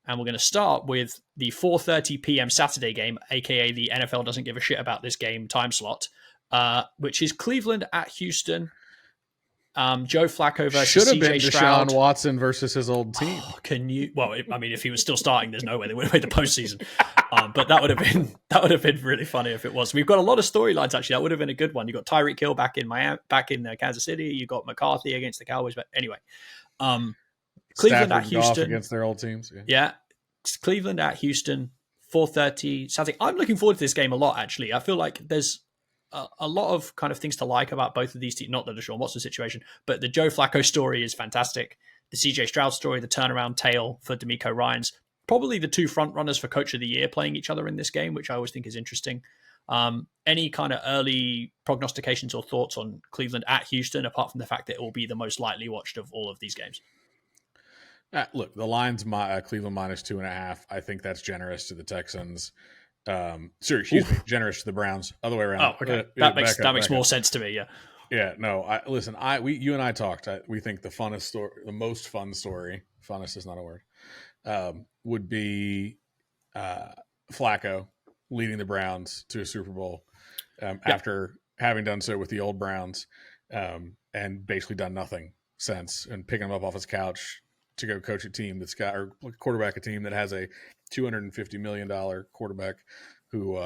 And we're going to start with the 4:30 p.m. Saturday game, a.k.a. the NFL doesn't give a shit about this game time slot, which is Cleveland at Houston. Joe Flacco versus should have CJ been Stroud. Deshaun Watson versus his old team. Can you? Well, I mean, if he was still starting, there's no way they would have made the postseason. But that would have been really funny if it was. We've got a lot of storylines actually. That would have been a good one. You got Tyreek Hill back in Kansas City. You got McCarthy against the Cowboys. But anyway, Cleveland at Houston against their old teams. Yeah, Cleveland at Houston, 4:30 Saturday. I'm looking forward to this game a lot. Actually, I feel like there's a lot of kind of things to like about both of these teams. Not the Deshaun Watson situation, but the Joe Flacco story is fantastic. The CJ Stroud story, the turnaround tale for D'Amico Ryans, probably the two front runners for Coach of the Year playing each other in this game, which I always think is interesting. Any kind of early prognostications or thoughts on Cleveland at Houston, apart from the fact that it will be the most lightly watched of all of these games? Look, the line's Cleveland minus 2.5. I think that's generous to the Texans. Excuse me, generous to the Browns. Other way around. Oh, okay. That makes more sense to me. Yeah. Yeah. No. Listen. You and I talked. We think the most fun story. Funnest is not a word. Would be Flacco leading the Browns to a Super Bowl after having done so with the old Browns and basically done nothing since, and picking him up off his couch to go coach a team that's got, or quarterback a team that has a $250 million quarterback who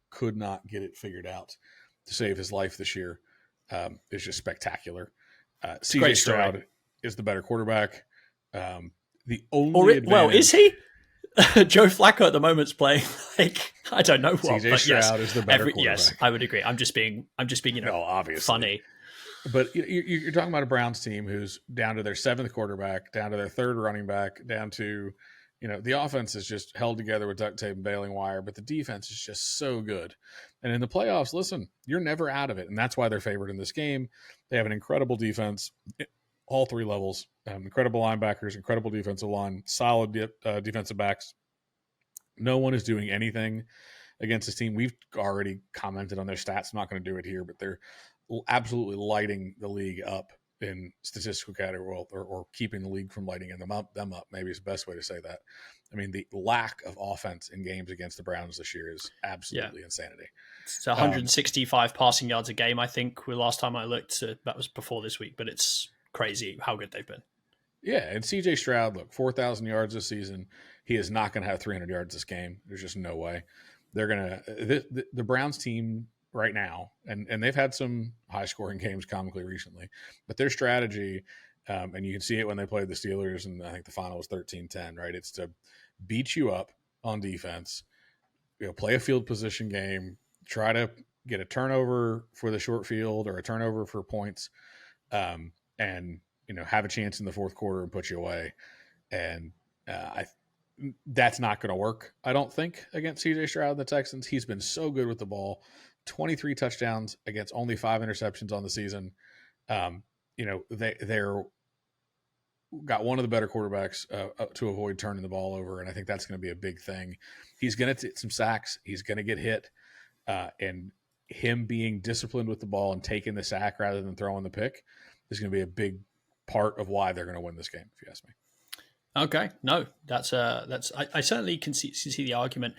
could not get it figured out to save his life this year is just spectacular. CJ Stroud is the better quarterback. The only is he? Joe Flacco at the moment's playing like I don't know what. CJ Stroud is the better quarterback. Yes, I would agree. I'm just being obviously funny. But you're talking about a Browns team who's down to their seventh quarterback, down to their third running back, down to, the offense is just held together with duct tape and baling wire, but the defense is just so good. And in the playoffs, listen, you're never out of it. And that's why they're favored in this game. They have an incredible defense, all three levels, incredible linebackers, incredible defensive line, solid defensive backs. No one is doing anything against this team. We've already commented on their stats. I'm not going to do it here, but they're absolutely lighting the league up in statistical category, or keeping the league from lighting them up, maybe is the best way to say that. I mean, the lack of offense in games against the Browns this year is absolutely insanity. It's 165 passing yards a game, I think, the last time I looked. That was before this week, but it's crazy how good they've been. Yeah, and CJ Stroud, look, 4,000 yards this season. He is not going to have 300 yards this game. There's just no way. They're going to – the Browns team – right now, and they've had some high-scoring games comically recently, but their strategy, and you can see it when they played the Steelers, and I think the final was 13-10, right? It's to beat you up on defense, play a field position game, try to get a turnover for the short field or a turnover for points, and have a chance in the fourth quarter and put you away. And that's not going to work, I don't think, against CJ Stroud and the Texans. He's been so good with the ball. 23 touchdowns against only 5 interceptions on the season. They're got one of the better quarterbacks to avoid turning the ball over, and I think that's going to be a big thing. He's going to get some sacks. He's going to get hit, and him being disciplined with the ball and taking the sack rather than throwing the pick is going to be a big part of why they're going to win this game, if you ask me. Okay, no, that's I certainly can see the argument.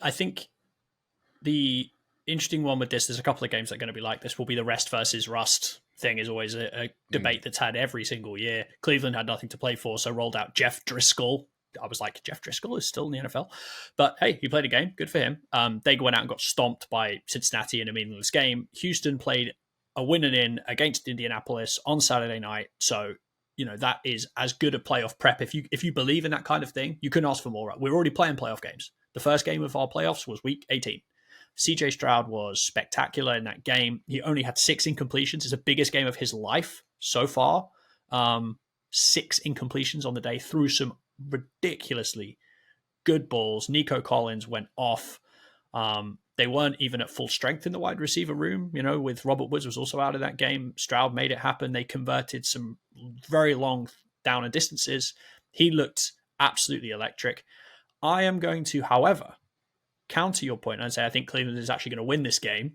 I think the interesting one with this, there's a couple of games that are going to be like this, will be the rest versus rust thing. Is always a debate that's had every single year. Cleveland had nothing to play for, so rolled out Jeff Driscoll. I was like, Jeff Driscoll is still in the NFL. But hey, he played a game. Good for him. They went out and got stomped by Cincinnati in a meaningless game. Houston played a win and in against Indianapolis on Saturday night. So, that is as good a playoff prep. If you believe in that kind of thing, you couldn't ask for more. Right? We're already playing playoff games. The first game of our playoffs was week 18. CJ Stroud was spectacular in that game. He only had 6 incompletions. It's the biggest game of his life so far. 6 incompletions on the day, threw some ridiculously good balls. Nico Collins went off. They weren't even at full strength in the wide receiver room, with Robert Woods was also out of that game. Stroud made it happen. They converted some very long down and distances. He looked absolutely electric. I am going to, however, counter your point and say I think Cleveland is actually going to win this game.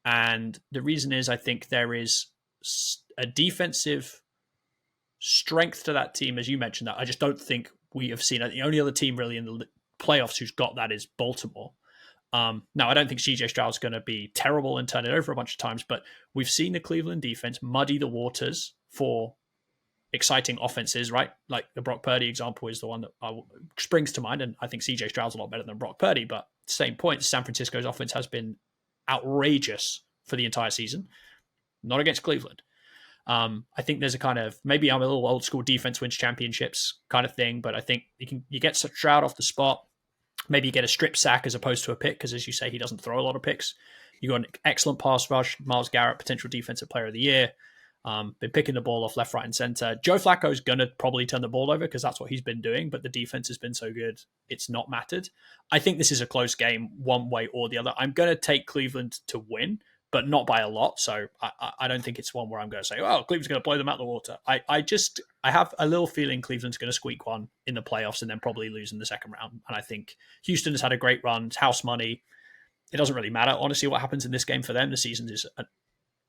And the reason is I think there is a defensive strength to that team, as you mentioned, that I just don't think we have seen. The only other team really in the playoffs who's got that is Baltimore. Now, I don't think CJ Stroud's going to be terrible and turn it over a bunch of times, but we've seen the Cleveland defense muddy the waters for exciting offenses, right? Like the Brock Purdy example is the one that springs to mind, and I think CJ Stroud's a lot better than Brock Purdy, but same point, San Francisco's offense has been outrageous for the entire season, not against Cleveland. I think there's a kind of, maybe I'm a little old school defense wins championships kind of thing, but I think you get Stroud off the spot. Maybe you get a strip sack as opposed to a pick, because as you say, he doesn't throw a lot of picks. You got an excellent pass rush. Myles Garrett, potential defensive player of the year. Been picking the ball off left, right, and center. Joe Flacco's going to probably turn the ball over because that's what he's been doing, but the defense has been so good, it's not mattered. I think this is a close game one way or the other. I'm going to take Cleveland to win, but not by a lot. So I don't think it's one where I'm going to say, oh, Cleveland's going to blow them out of the water. I have a little feeling Cleveland's going to squeak one in the playoffs and then probably lose in the second round. And I think Houston has had a great run. It's house money. It doesn't really matter, honestly, what happens in this game for them. The season is an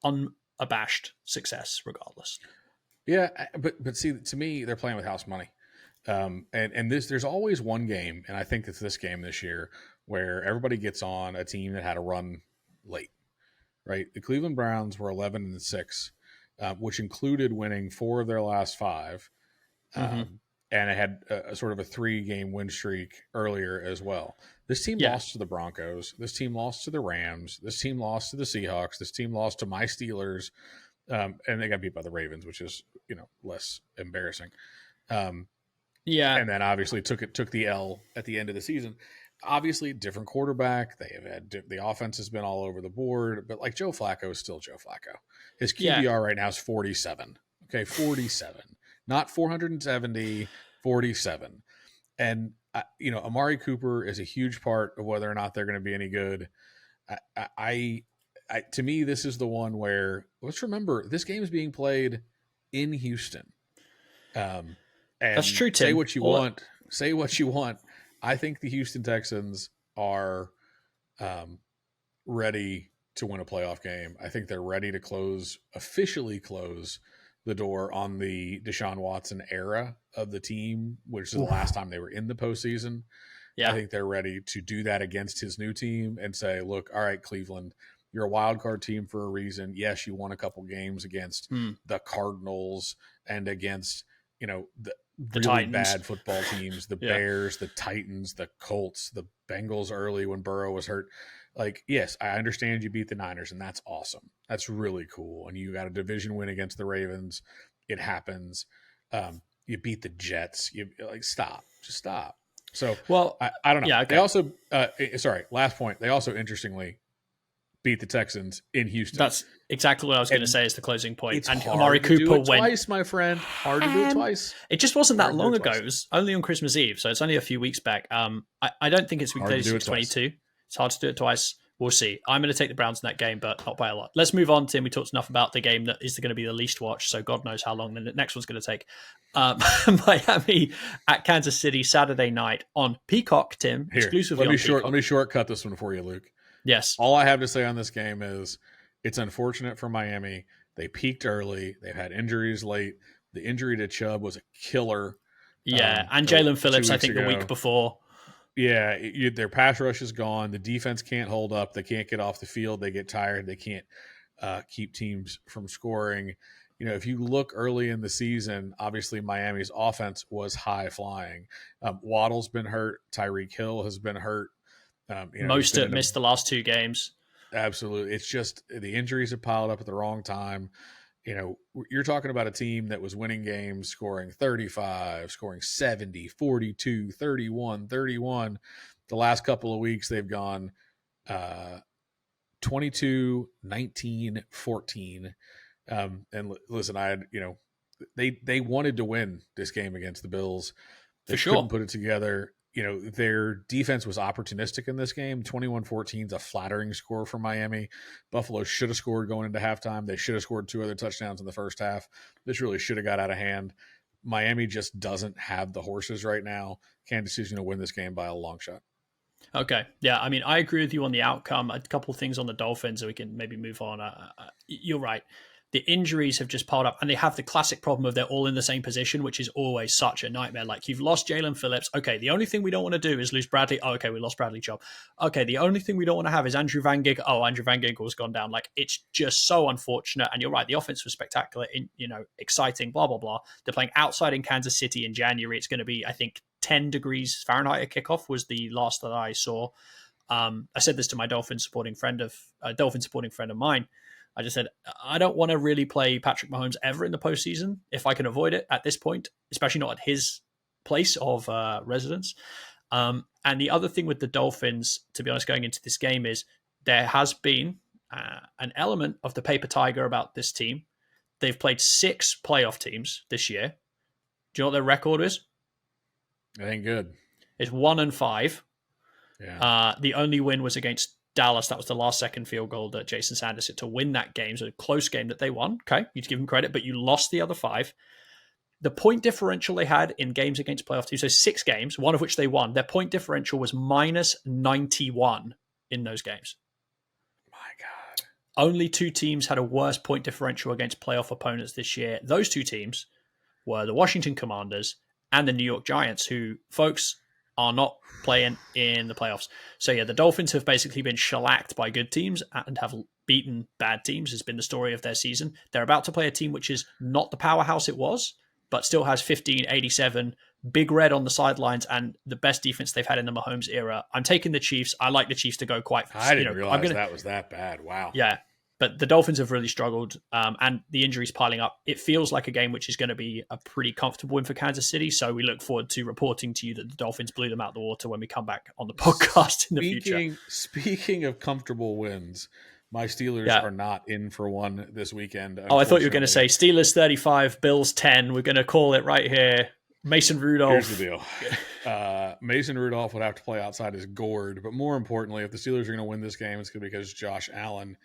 unabashed success regardless. Yeah, but see, to me, they're playing with house money. And there's always one game, and I think it's this game this year, where everybody gets on a team that had a run late. Right, the Cleveland Browns were 11-6, which included winning 4 of their last 5, and it had a sort of a 3-game win streak earlier as well. This team lost to the Broncos. This team lost to the Rams. This team lost to the Seahawks. This team lost to my Steelers, and they got beat by the Ravens, which is less embarrassing. And then obviously took the L at the end of the season. Obviously, different quarterback. They have had the offense has been all over the board, but like Joe Flacco is still Joe Flacco. His QBR right now is 47. Okay, 47, not 470, 47. And Amari Cooper is a huge part of whether or not they're going to be any good. To me, this is the one where let's remember this game is being played in Houston. And that's true, Tim. Say what you want. I think the Houston Texans are ready to win a playoff game. I think they're ready to officially close the door on the Deshaun Watson era of the team, which is the last time they were in the postseason. Yeah. I think they're ready to do that against his new team and say, look, all right, Cleveland, you're a wild card team for a reason. Yes, you won a couple games against the Cardinals and against, the really Titans. Bad football teams, the Bears, the Titans, the Colts, the Bengals early when Burrow was hurt. Like, yes, I understand you beat the Niners, and that's awesome. That's really cool. And you got a division win against the Ravens. It happens. You beat the Jets. Stop. Just stop. So, I don't know. Yeah, okay. They also, last point. They also, interestingly, beat the Texans in Houston. That's exactly what I was going to say is the closing point. And Amari Cooper went twice, my friend. Hard to do it twice. It just wasn't that long ago. It was only on Christmas Eve, so it's only a few weeks back. I don't think it's week 36-22. It's hard to do it twice. We'll see. I'm going to take the Browns in that game, but not by a lot. Let's move on, Tim. We talked enough about the game that is going to be the least watched, so God knows how long the next one's going to take. Miami at Kansas City Saturday night on Peacock, Tim. Here, exclusively on Peacock. Let me shortcut this one for you, Luke. Yes. All I have to say on this game is it's unfortunate for Miami. They peaked early. They've had injuries late. The injury to Chubb was a killer. Yeah, and Jalen Phillips, I think, the week before. Yeah, their pass rush is gone. The defense can't hold up. They can't get off the field. They get tired. They can't keep teams from scoring. If you look early in the season, obviously Miami's offense was high flying. Waddle's been hurt. Tyreek Hill has been hurt. Mostert missed the last 2 games. Absolutely. It's just the injuries have piled up at the wrong time. You're talking about a team that was winning games, scoring 35, scoring 70, 42, 31, 31. The last couple of weeks, they've gone 22, 19, 14. And listen, they wanted to win this game against the Bills. They For sure. couldn't put it together. Their defense was opportunistic in this game. 21-14 is a flattering score for Miami. Buffalo should have scored going into halftime. They should have scored 2 other touchdowns in the first half. This really should have got out of hand. Miami just doesn't have the horses right now. Kansas City's going to win this game by a long shot. Okay. Yeah, I mean, I agree with you on the outcome. A couple of things on the Dolphins, so we can maybe move on. You're right. The injuries have just piled up, and they have the classic problem of they're all in the same position, which is always such a nightmare. Like, you've lost Jalen Phillips. Okay, the only thing we don't want to do is lose Bradley. Oh, okay, we lost Bradley Chubb. Okay, the only thing we don't want to have is Andrew Van Ginkle. Oh, Andrew Van Ginkle's gone down. Like, it's just so unfortunate. And you're right, the offense was spectacular, exciting, blah, blah, blah. They're playing outside in Kansas City in January. It's going to be, I think, 10 degrees Fahrenheit at kickoff was the last that I saw. I said this to my Dolphin supporting friend of mine. I just said, I don't want to really play Patrick Mahomes ever in the postseason if I can avoid it at this point, especially not at his place of residence. And the other thing with the Dolphins, to be honest, going into this game is there has been an element of the paper tiger about this team. They've played 6 playoff teams this year. Do you know what their record is? It ain't good. It's 1-5. Yeah. The only win was against Dallas. That was the last second field goal that Jason Sanders hit to win that game. So a close game that they won. Okay, you give them credit, but you lost the other 5. The point differential they had in games against playoff teams, so 6 games, one of which they won, their point differential was minus 91 in those games. My God. Only 2 teams had a worse point differential against playoff opponents this year. Those 2 teams were the Washington Commanders and the New York Giants, who, folks, are not playing in the playoffs. So yeah, the Dolphins have basically been shellacked by good teams and have beaten bad teams, has been the story of their season. They're about to play a team which is not the powerhouse it was, but still has 15-87, Big Red on the sidelines, and the best defense they've had in the Mahomes era. I'm taking the Chiefs. I like the Chiefs to go quite fast. I didn't realize that was that bad. Wow. Yeah. But the Dolphins have really struggled, and the injuries piling up. It feels like a game which is going to be a pretty comfortable win for Kansas City. So we look forward to reporting to you that the Dolphins blew them out the water when we come back on the podcast in the future. Speaking of comfortable wins, my Steelers are not in for one this weekend. Oh, I thought you were going to say Steelers 35, Bills 10. We're going to call it right here. Mason Rudolph. Here's the deal. Mason Rudolph would have to play outside his gourd. But more importantly, if the Steelers are going to win this game, it's going to be because Josh Allen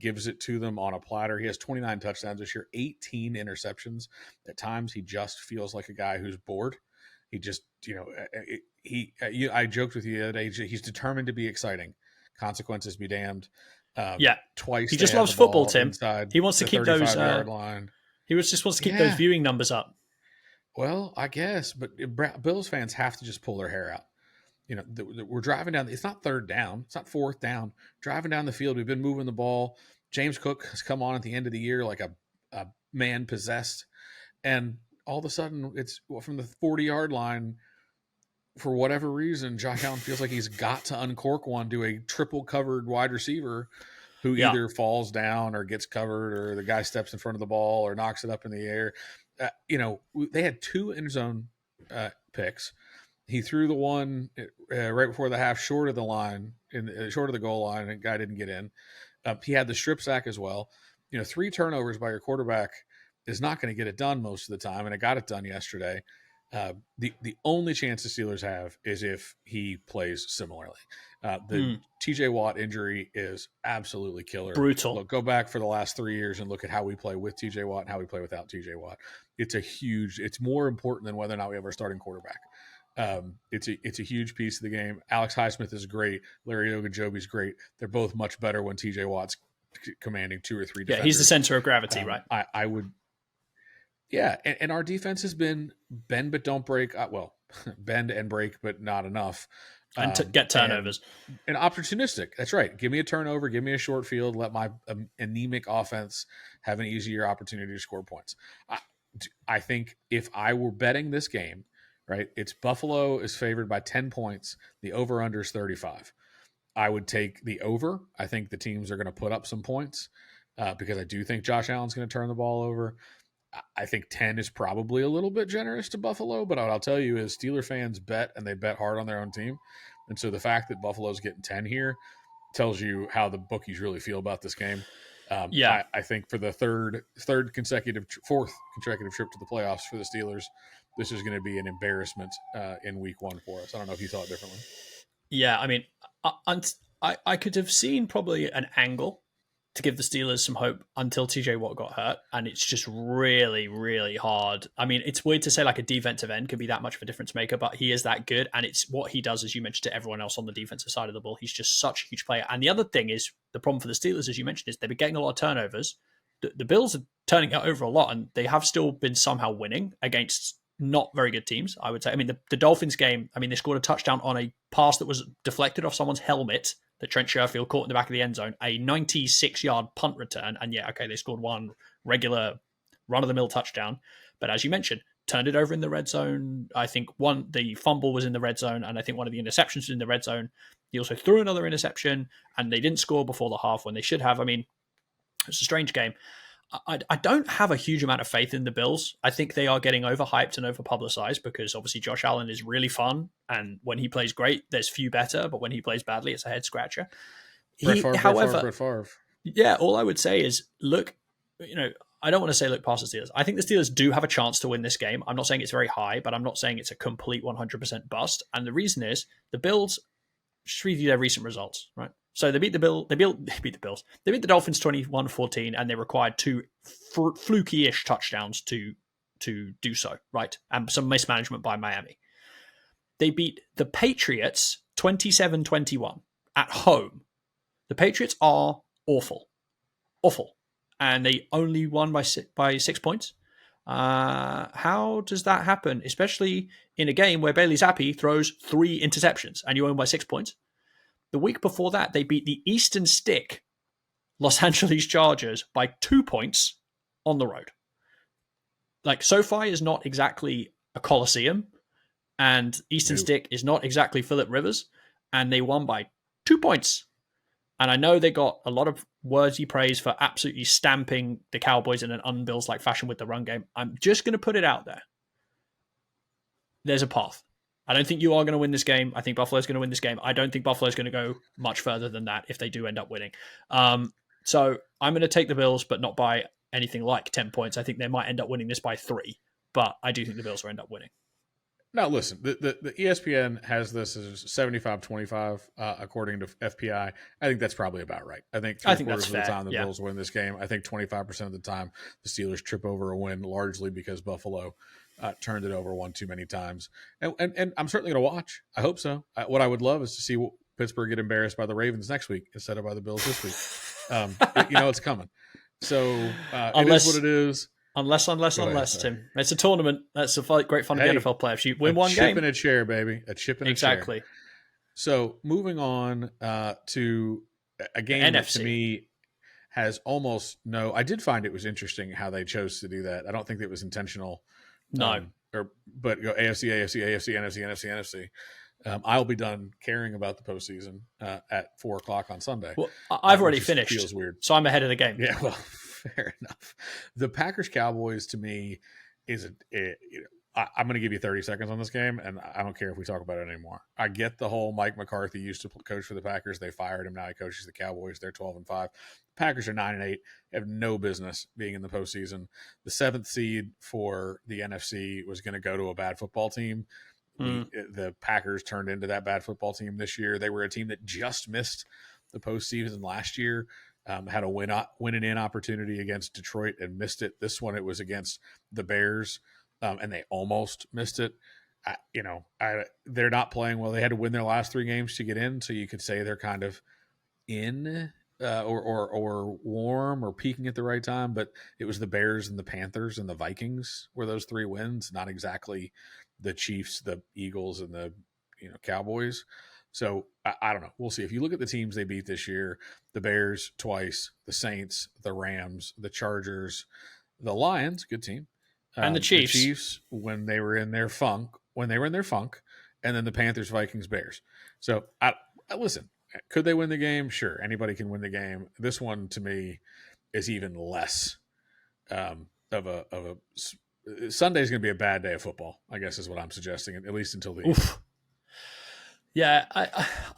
gives it to them on a platter. He has 29 touchdowns this year, 18 interceptions. At times, he just feels like a guy who's bored. He just, I joked with you the other day, he's determined to be exciting. Consequences be damned. Twice. He just loves football, Tim. He wants to keep those line. He just wants to keep those viewing numbers up. Well, I guess, but Bills fans have to just pull their hair out. We're driving down. It's not third down. It's not fourth down. Driving down the field, we've been moving the ball. James Cook has come on at the end of the year like a man possessed. And all of a sudden, it's from the 40-yard line. For whatever reason, Josh Allen feels like he's got to uncork one to a triple-covered wide receiver who either falls down or gets covered or the guy steps in front of the ball or knocks it up in the air. They had 2 end zone picks. He threw the one right before the half short of the line, short of the goal line, and the guy didn't get in. He had the strip sack as well. 3 turnovers by your quarterback is not going to get it done most of the time, and it got it done yesterday. The only chance the Steelers have is if he plays similarly. The TJ Watt injury is absolutely killer. Brutal. Look, go back for the last 3 years and look at how we play with TJ Watt and how we play without TJ Watt. It's more important than whether or not we have our starting quarterback. It's a huge piece of the game. Alex Highsmith is great. Larry Ogunjobi's great. They're both much better when TJ Watt's commanding 2 or 3 defenders. Yeah, he's the center of gravity, right? I would. Yeah, and our defense has been bend but don't break. Bend and break, but not enough. And get turnovers. And opportunistic. That's right. Give me a turnover. Give me a short field. Let my anemic offense have an easier opportunity to score points. I think if I were betting this game, right, it's Buffalo is favored by 10 points. The over-under is 35. I would take the over. I think the teams are going to put up some points because I do think Josh Allen's going to turn the ball over. I think 10 is probably a little bit generous to Buffalo, but what I'll tell you is Steeler fans bet, and they bet hard on their own team. And so the fact that Buffalo's getting 10 here tells you how the bookies really feel about this game. I think for the fourth consecutive trip to the playoffs for the Steelers, this is going to be an embarrassment in week 1 for us. I don't know if you thought differently. Yeah, I mean, I could have seen probably an angle to give the Steelers some hope until TJ Watt got hurt, and it's just really, really hard. I mean, it's weird to say like a defensive end could be that much of a difference maker, but he is that good, and it's what he does, as you mentioned, to everyone else on the defensive side of the ball. He's just such a huge player. And the other thing is, the problem for the Steelers, as you mentioned, is they've been getting a lot of turnovers. The Bills are turning it over a lot, and they have still been somehow winning against not very good teams, I would say. I mean, the Dolphins game, I mean, they scored a touchdown on a pass that was deflected off someone's helmet that Trent Sherfield caught in the back of the end zone, a 96-yard punt return. And yeah, okay, they scored one regular run-of-the-mill touchdown. But as you mentioned, turned it over in the red zone. I think the fumble was in the red zone, and I think one of the interceptions was in the red zone. He also threw another interception, and they didn't score before the half when they should have. I mean, it's a strange game. I don't have a huge amount of faith in the Bills. I think they are getting overhyped and overpublicized because obviously Josh Allen is really fun, and when he plays great, there's few better, but when he plays badly, it's a head scratcher. Brett Favre. Yeah, all I would say is look, I don't want to say look past the Steelers. I think the Steelers do have a chance to win this game. I'm not saying it's very high, but I'm not saying it's a complete 100% bust. And the reason is the Bills, just review their recent results, right? So they beat the Bills. They beat the Dolphins 21-14, and they required 2 fluky-ish touchdowns to do so, right? And some mismanagement by Miami. They beat the Patriots 27-21 at home. The Patriots are awful, and they only won by 6 points. How does that happen? Especially in a game where Bailey Zappi throws 3 interceptions, and you win by 6 points. The week before that, they beat the Eastern Stick Los Angeles Chargers by 2 points on the road. Like, SoFi is not exactly a coliseum, and Eastern Stick is not exactly Phillip Rivers, and they won by 2 points. And I know they got a lot of wordy praise for absolutely stamping the Cowboys in an un-Bills-like fashion with the run game. I'm just going to put it out there. There's a path. I don't think you are going to win this game. I think Buffalo's going to win this game. I don't think Buffalo's going to go much further than that if they do end up winning. So I'm going to take the Bills, but not by anything like 10 points. I think they might end up winning this by 3, but I do think the Bills will end up winning. Now, listen, the ESPN has this as 75-25 according to FPI. I think that's probably about right. I think three-quarters of the time the Bills win this game. I think 25% of the time the Steelers trip over a win, largely because Buffalo turned it over one too many times. And I'm certainly going to watch. I hope so. What I would love is to see Pittsburgh get embarrassed by the Ravens next week instead of by the Bills this week. It's coming. So it is what it is. Unless, Tim. It's a tournament. That's a great fun of the NFL playoffs. You win one game. A chip and a chair, baby. A chip and a chair. Exactly. So moving on to a game that to me has almost no... I did find it was interesting how they chose to do that. I don't think it was intentional. No. But go AFC, NFC. I'll be done caring about the postseason at 4:00 on Sunday. Well, I've already finished. Feels weird. So I'm ahead of the game. Yeah, well... Fair enough. The Packers-Cowboys, to me, is I'm going to give you 30 seconds on this game, and I don't care if we talk about it anymore. I get the whole Mike McCarthy used to coach for the Packers. They fired him. Now he coaches the Cowboys. They're 12-5. The Packers are 9-8. Have no business being in the postseason. The 7th seed for the NFC was going to go to a bad football team. The Packers turned into that bad football team this year. They were a team that just missed the postseason last year. Had a win-in opportunity against Detroit and missed it. This one, it was against the Bears, and they almost missed it. They're not playing well. They had to win their last 3 games to get in, so you could say they're kind of in or warm or peaking at the right time. But it was the Bears and the Panthers and the Vikings were those 3 wins, not exactly the Chiefs, the Eagles, and the Cowboys. So I don't know. We'll see. If you look at the teams they beat this year, the Bears twice, the Saints, the Rams, the Chargers, the Lions, good team, and the Chiefs. The Chiefs when they were in their funk, and then the Panthers, Vikings, Bears. So I listen. Could they win the game? Sure, anybody can win the game. This one to me is even less of a Sunday's going to be a bad day of football, I guess is what I'm suggesting, at least until the end. Yeah,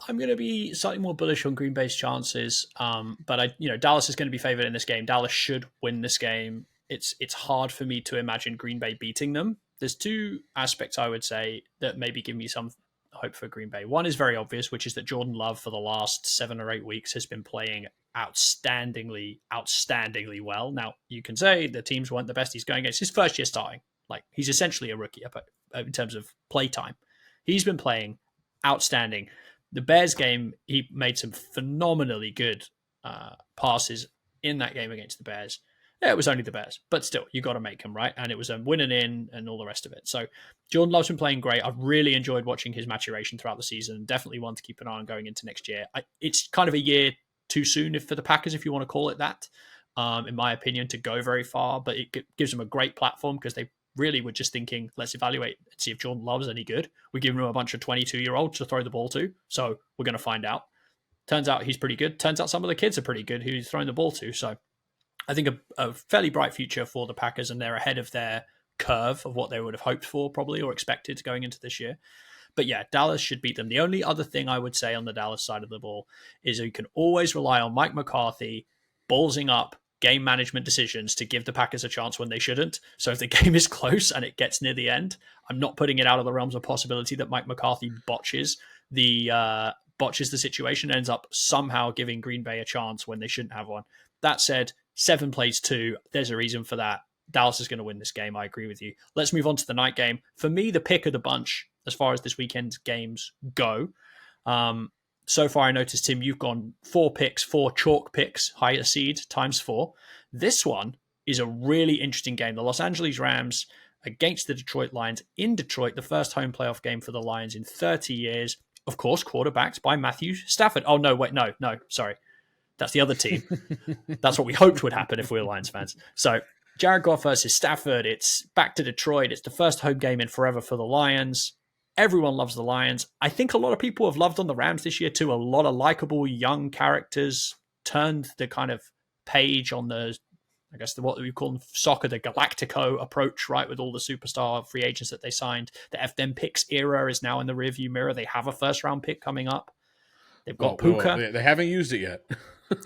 I'm going to be slightly more bullish on Green Bay's chances, but Dallas is going to be favored in this game. Dallas should win this game. It's hard for me to imagine Green Bay beating them. There's two aspects I would say that maybe give me some hope for Green Bay. One is very obvious, which is that Jordan Love for the last 7 or 8 weeks has been playing outstandingly well. Now, you can say the teams weren't the best he's going against. His first year starting. Like, he's essentially a rookie in terms of play time. He's been playing outstanding. The Bears game, he made some phenomenally good passes in that game against the Bears. Yeah, it was only the Bears, but still, you got to make them, right? And it was a win and in and all the rest of it. So Jordan Love's been playing great. I've really enjoyed watching his maturation throughout the season. Definitely one to keep an eye on going into next year. It's kind of a year too soon for the Packers, if you want to call it that, in my opinion, to go very far. But it gives them a great platform because they really were just thinking, let's evaluate and see if Jordan Love's any good. We're giving him a bunch of 22-year-olds to throw the ball to, so we're going to find out. Turns out he's pretty good. Turns out some of the kids are pretty good who he's throwing the ball to. So I think a fairly bright future for the Packers, and they're ahead of their curve of what they would have hoped for probably or expected going into this year. But yeah, Dallas should beat them. The only other thing I would say on the Dallas side of the ball is you can always rely on Mike McCarthy ballsing up game management decisions to give the Packers a chance when they shouldn't. So if the game is close and it gets near the end, I'm not putting it out of the realms of possibility that Mike McCarthy botches the situation, ends up somehow giving Green Bay a chance when they shouldn't have one. That said, 7 plays 2. There's a reason for that. Dallas is going to win this game. I agree with you. Let's move on to the night game. For me, the pick of the bunch as far as this weekend's games go. So far, I noticed, Tim, you've gone 4 picks, 4 chalk picks, higher seed times 4. This one is a really interesting game. The Los Angeles Rams against the Detroit Lions in Detroit, the first home playoff game for the Lions in 30 years. Of course, quarterbacked by Matthew Stafford. Oh, no, wait, no, sorry. That's the other team. That's what we hoped would happen if we were Lions fans. So Jared Goff versus Stafford. It's back to Detroit. It's the first home game in forever for the Lions. Everyone loves the Lions. I think a lot of people have loved on the Rams this year too. A lot of likable young characters turned the kind of page on the, I guess, what we call in soccer, the Galactico approach, right? With all the superstar free agents that they signed. The FDM picks era is now in the rearview mirror. They have a first round pick coming up. They've got Puka. They haven't used it yet.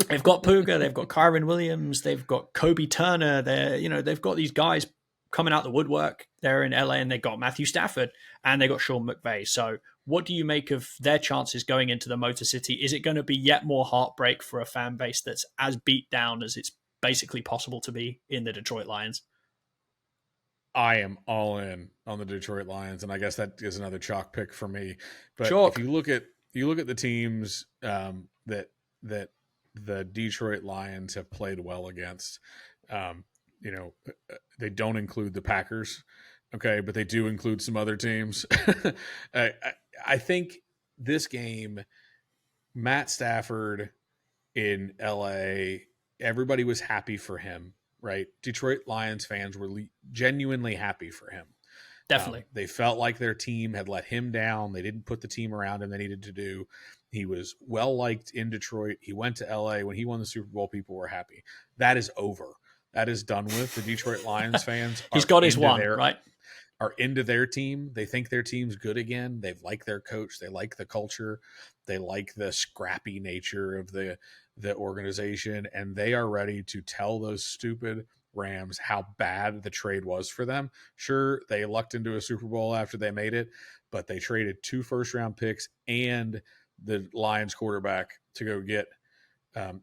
They've got Puka. They've got Kyron Williams. They've got Kobe Turner. They've got these guys coming out the woodwork. They're in LA, and they got Matthew Stafford, and they got Sean McVay. So what do you make of their chances going into the Motor City? Is it going to be yet more heartbreak for a fan base that's as beat down as it's basically possible to be in the Detroit Lions? I am all in on the Detroit Lions, and I guess that is another chalk pick for me. But Chalk. If you look at the teams that the Detroit Lions have played well against, they don't include the Packers, okay, but they do include some other teams. I think this game, Matt Stafford in LA, everybody was happy for him, right? Detroit Lions fans were genuinely happy for him. Definitely. They felt like their team had let him down. They didn't put the team around him they needed to do. He was well-liked in Detroit. He went to LA. When he won the Super Bowl, people were happy. That is over. That is done with. The Detroit Lions fans He's got his one, right? Are into their team. They think their team's good again. They like their coach. They like the culture. They like the scrappy nature of the organization. And they are ready to tell those stupid Rams how bad the trade was for them. Sure, they lucked into a Super Bowl after they made it, but they traded 2 first-round picks and the Lions quarterback to go get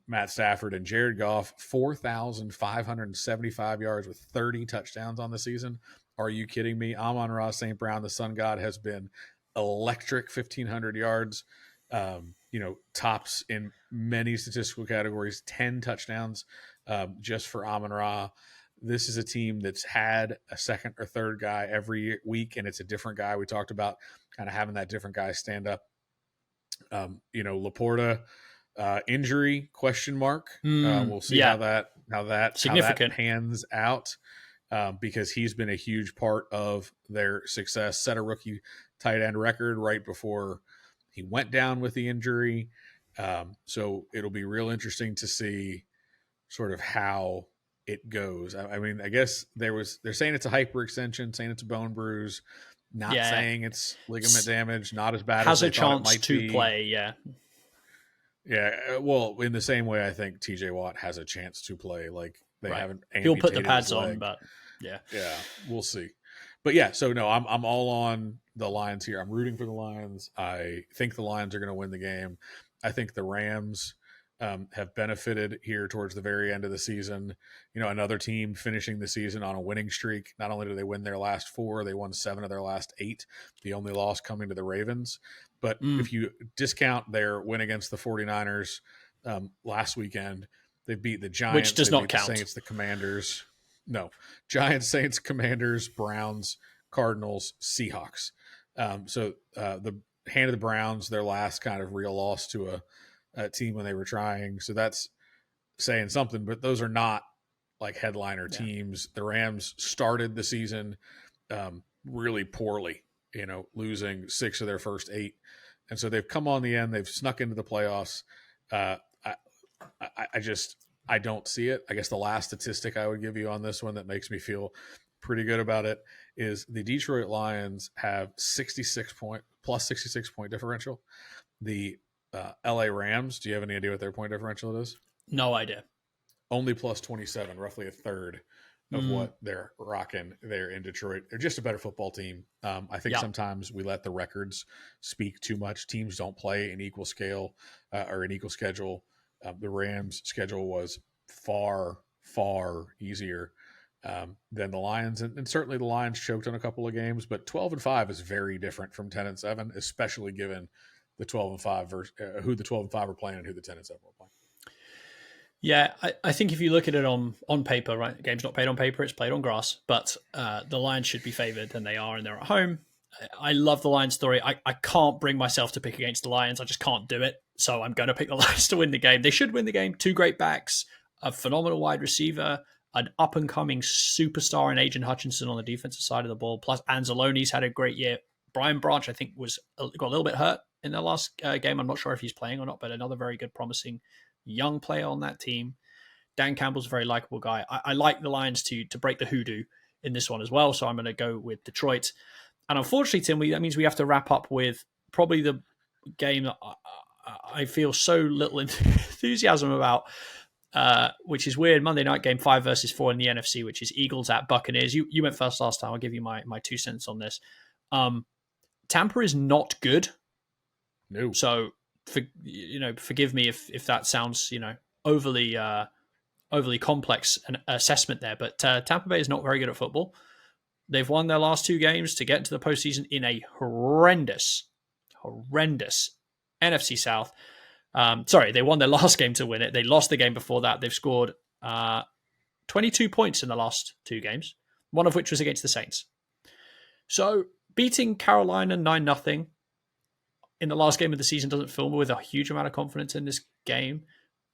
Matt Stafford and Jared Goff. 4,575 yards with 30 touchdowns on the season. Are you kidding me? Amon-Ra St. Brown, the Sun God, has been electric. 1,500 yards. Tops in many statistical categories. 10 touchdowns just for Amon-Ra. This is a team that's had a second or third guy every week, and it's a different guy. We talked about kind of having that different guy stand up. Laporta injury question mark. We'll see how that pans out, because he's been a huge part of their success. Set a rookie tight end record right before he went down with the injury. So it'll be real interesting to see sort of how it goes. I mean, I guess they're saying it's a hyperextension, saying it's a bone bruise, not Yeah, saying it's ligament damage, not as bad as has they a thought it chance might to be. play. Yeah, Yeah, well, in the same way, I think TJ Watt has a chance to play. Like they right. haven't He'll put the amputated his pads on, leg. but yeah, Yeah, we'll see. But yeah, so no, I'm all on the Lions here. I'm rooting for the Lions. I think the Lions are going to win the game. I think the Rams have benefited here towards the very end of the season. You know, another team finishing the season on a winning streak. Not only do they win their last 4, they won 7 of their last 8. The only loss coming to the Ravens. But if you discount their win against the 49ers last weekend, they beat the Giants, which does they not beat count. the Saints, the Commanders. No, Giants, Saints, Commanders, Browns, Cardinals, Seahawks. So the handed the Browns their last kind of real loss to a team when they were trying. So that's saying something, but those are not like headliner teams. The Rams started the season really poorly, you know, losing 6 of their first 8. And so they've come on the end. They've snuck into the playoffs. I don't see it. I guess the last statistic I would give you on this one that makes me feel pretty good about it is the Detroit Lions have 66 point differential. The LA Rams, do you have any idea what their point differential is? No idea. Only plus 27, roughly a third of what they're rocking there in Detroit. They're just a better football team. I think sometimes we let the records speak too much. Teams don't play an equal scale or an equal schedule. The Rams' schedule was far, far easier than the Lions, and certainly the Lions choked on a couple of games. But 12-5 is very different from 10-7, especially given the 12-5 versus who the 12-5 are playing and who the 10-7 are playing. Yeah, I think if you look at it on paper, right, the game's not played on paper, it's played on grass, but the Lions should be favored, and they are, and they're at home. I love the Lions story. I can't bring myself to pick against the Lions. I just can't do it. So I'm going to pick the Lions to win the game. They should win the game. 2 great backs, a phenomenal wide receiver, an up-and-coming superstar in Agent Hutchinson on the defensive side of the ball. Plus, Anzalone's had a great year. Brian Branch, I think, got a little bit hurt in the last game. I'm not sure if he's playing or not, but another very good, promising young player on that team. Dan Campbell's a very likable guy. I like the Lions to break the hoodoo in this one as well, so I'm going to go with Detroit. And unfortunately, Tim, that means we have to wrap up with probably the game that I feel so little enthusiasm about, which is weird. Monday night game 5 versus 4 in the NFC, which is Eagles at Buccaneers. You went first last time. I'll give you my 2 cents on this. Tampa is not good. No. So, forgive me if that sounds, overly complex an assessment there. But Tampa Bay is not very good at football. They've won their last 2 games to get into the postseason in a horrendous NFC South. They won their last game to win it. They lost the game before that. They've scored 22 points in the last 2 games, one of which was against the Saints. So beating Carolina 9-0 in the last game of the season doesn't fill me with a huge amount of confidence in this game,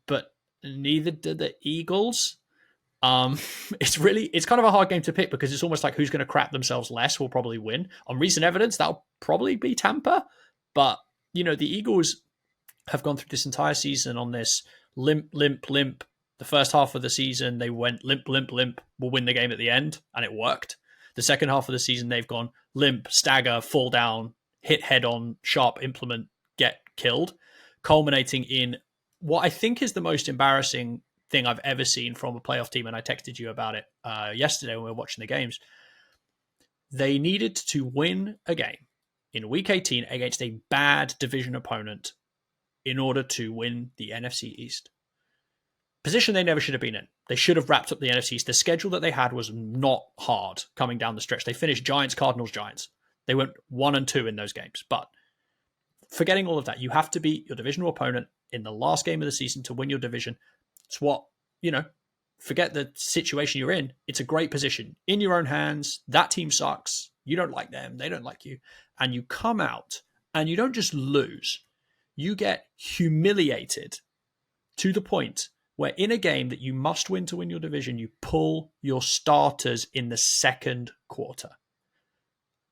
but neither did the Eagles. It's kind of a hard game to pick because it's almost like who's going to crap themselves less will probably win. On recent evidence, that'll probably be Tampa. But, the Eagles have gone through this entire season on this limp. The first half of the season, they went limp. We'll win the game at the end, and it worked. The second half of the season, they've gone limp, stagger, fall down, hit head on, sharp implement, get killed, culminating in what I think is the most embarrassing thing I've ever seen from a playoff team, and I texted you about it yesterday when we were watching the games. They needed to win a game in Week 18 against a bad division opponent in order to win the NFC East. Position they never should have been in. They should have wrapped up the NFC East. The schedule that they had was not hard coming down the stretch. They finished Giants, Cardinals, Giants. They went 1-2 in those games. But forgetting all of that, you have to beat your divisional opponent in the last game of the season to win your division. It's what, forget the situation you're in. It's a great position. In your own hands, that team sucks. You don't like them. They don't like you. And you come out and you don't just lose. You get humiliated to the point where in a game that you must win to win your division, you pull your starters in the second quarter.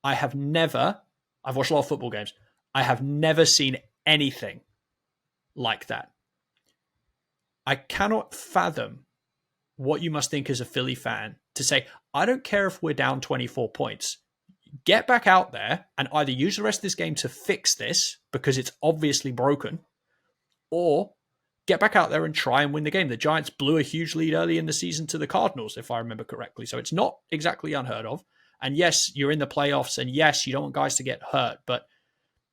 I've watched a lot of football games. I have never seen anything like that. I cannot fathom what you must think as a Philly fan to say, I don't care if we're down 24 points. Get back out there and either use the rest of this game to fix this because it's obviously broken, or get back out there and try and win the game. The Giants blew a huge lead early in the season to the Cardinals, if I remember correctly. So it's not exactly unheard of. And yes, you're in the playoffs, and yes, you don't want guys to get hurt. But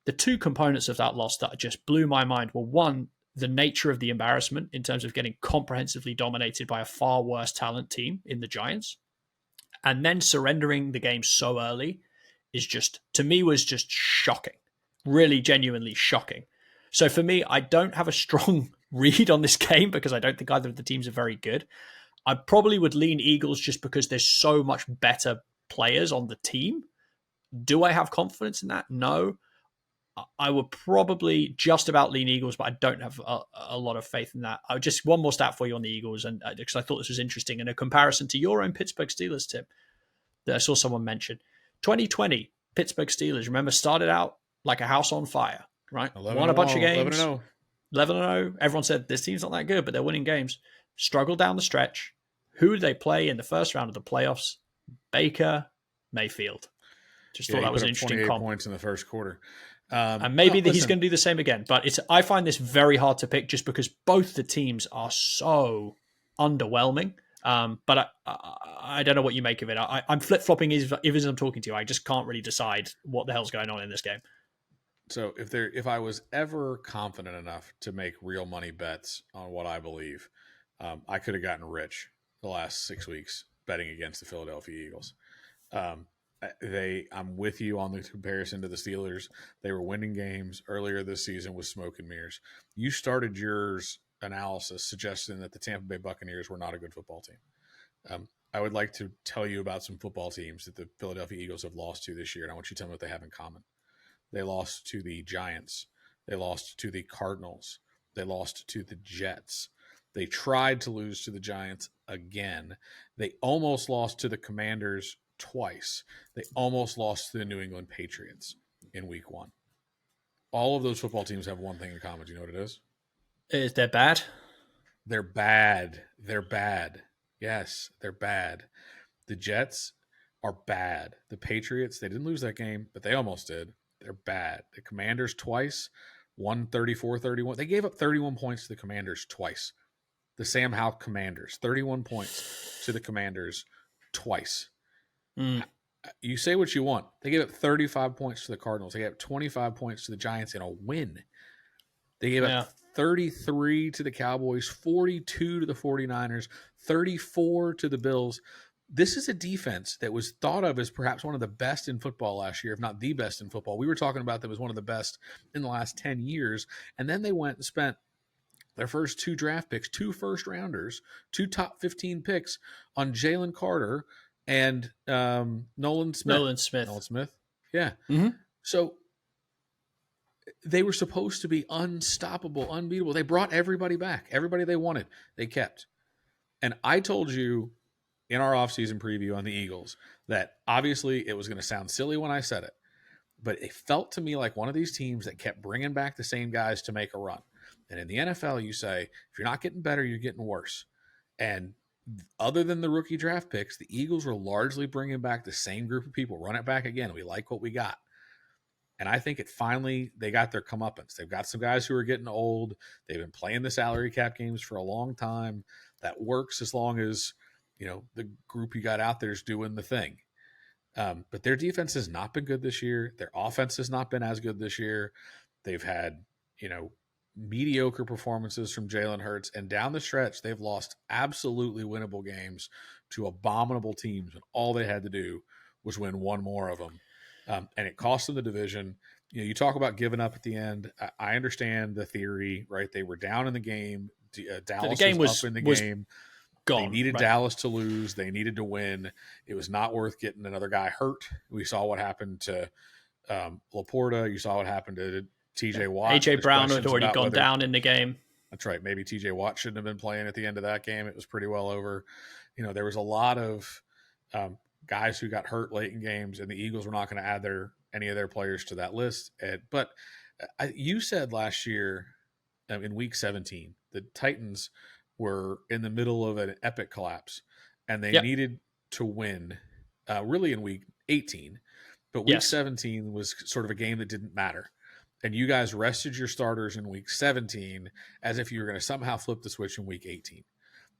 the two components of that loss that just blew my mind were, one, the nature of the embarrassment in terms of getting comprehensively dominated by a far worse talent team in the Giants, and then surrendering the game so early is just, to me, was just shocking. Really, genuinely shocking. So for me, I don't have a strong read on this game because I don't think either of the teams are very good. I probably would lean Eagles just because there's so much better players on the team. Do I have confidence in that? No. I would probably just about lean Eagles, but I don't have a lot of faith in that. Just one more stat for you on the Eagles, and because I thought this was interesting, in a comparison to your own Pittsburgh Steelers, Tim, that I saw someone mention. 2020 Pittsburgh Steelers, remember, started out like a house on fire, right? Won a bunch of games. 11-0. 11-0. Everyone said this team's not that good, but they're winning games. Struggled down the stretch. Who did they play in the first round of the playoffs? Baker Mayfield. Just thought that was an interesting comp. Points in the first quarter. And maybe he's going to do the same again. But I find this very hard to pick just because both the teams are so underwhelming. But I don't know what you make of it. I'm flip-flopping even as I'm talking to you. I just can't really decide what the hell's going on in this game. So if I was ever confident enough to make real money bets on what I believe, I could have gotten rich the last 6 weeks betting against the Philadelphia Eagles. I'm with you on the comparison to the Steelers. They were winning games earlier this season with smoke and mirrors. You started yours analysis suggesting that the Tampa Bay Buccaneers were not a good football team. I would like to tell you about some football teams that the Philadelphia Eagles have lost to this year, and I want you to tell me what they have in common. They lost to the Giants. They lost to the Cardinals. They lost to the Jets. They tried to lose to the Giants again. They almost lost to the Commanders twice. They almost lost to the New England Patriots in week 1. All of those football teams have one thing in common. Do you know what it is? Is that bad? They're bad. They're bad. Yes, they're bad. The Jets are bad. The Patriots, they didn't lose that game, but they almost did. They're bad. The Commanders twice, won 34-31. They gave up 31 points to the Commanders twice. The Sam Howell Commanders, 31 points to the Commanders twice. You say what you want. They gave up 35 points to the Cardinals. They gave up 25 points to the Giants in a win. They gave up 33 to the Cowboys, 42 to the 49ers, 34 to the Bills. This is a defense that was thought of as perhaps one of the best in football last year, if not the best in football. We were talking about them as one of the best in the last 10 years. And then they went and spent their first 2 draft picks, 2 first-rounders, 2 top 15 picks on Jalen Carter and Nolan Smith. Yeah. Mm-hmm. So they were supposed to be unstoppable, unbeatable. They brought everybody back. Everybody they wanted, they kept. And I told you in our offseason preview on the Eagles that obviously it was going to sound silly when I said it, but it felt to me like one of these teams that kept bringing back the same guys to make a run. And in the NFL, you say, if you're not getting better, you're getting worse. And other than the rookie draft picks, the Eagles were largely bringing back the same group of people. Run it back again. We like what we got. And I think they got their comeuppance. They've got some guys who are getting old. They've been playing the salary cap games for a long time. That works as long as, the group you got out there is doing the thing. But their defense has not been good this year. Their offense has not been as good this year. They've had, mediocre performances from Jalen Hurts. And down the stretch, they've lost absolutely winnable games to abominable teams. And all they had to do was win one more of them. And it cost them the division. You talk about giving up at the end. I understand the theory, right? They were down in the game. Dallas was up in the game. Gone, they needed Dallas to lose. They needed to win. It was not worth getting another guy hurt. We saw what happened to Laporta. You saw what happened to TJ Watt. AJ Brown had already gone down in the game. That's right. Maybe TJ Watt shouldn't have been playing at the end of that game. It was pretty well over. There was a lot of guys who got hurt late in games, and the Eagles were not going to add any of their players to that list. But you said last year in week 17, the Titans were in the middle of an epic collapse, and they needed to win really in week 18. But week 17 was sort of a game that didn't matter. And you guys rested your starters in week 17 as if you were going to somehow flip the switch in week 18.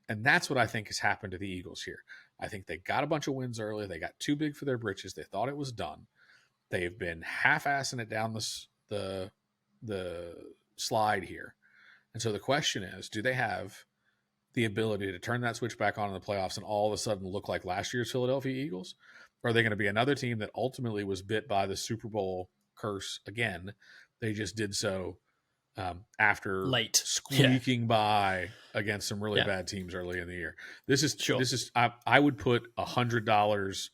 And that's what I think has happened to the Eagles here. I think they got a bunch of wins early. They got too big for their britches. They thought it was done. They've been half-assing it down the slide here. And so the question is, do they have the ability to turn that switch back on in the playoffs and all of a sudden look like last year's Philadelphia Eagles? Or are they going to be another team that ultimately was bit by the Super Bowl curse again? They just did so after squeaking by against some really bad teams early in the year. This is I would put $100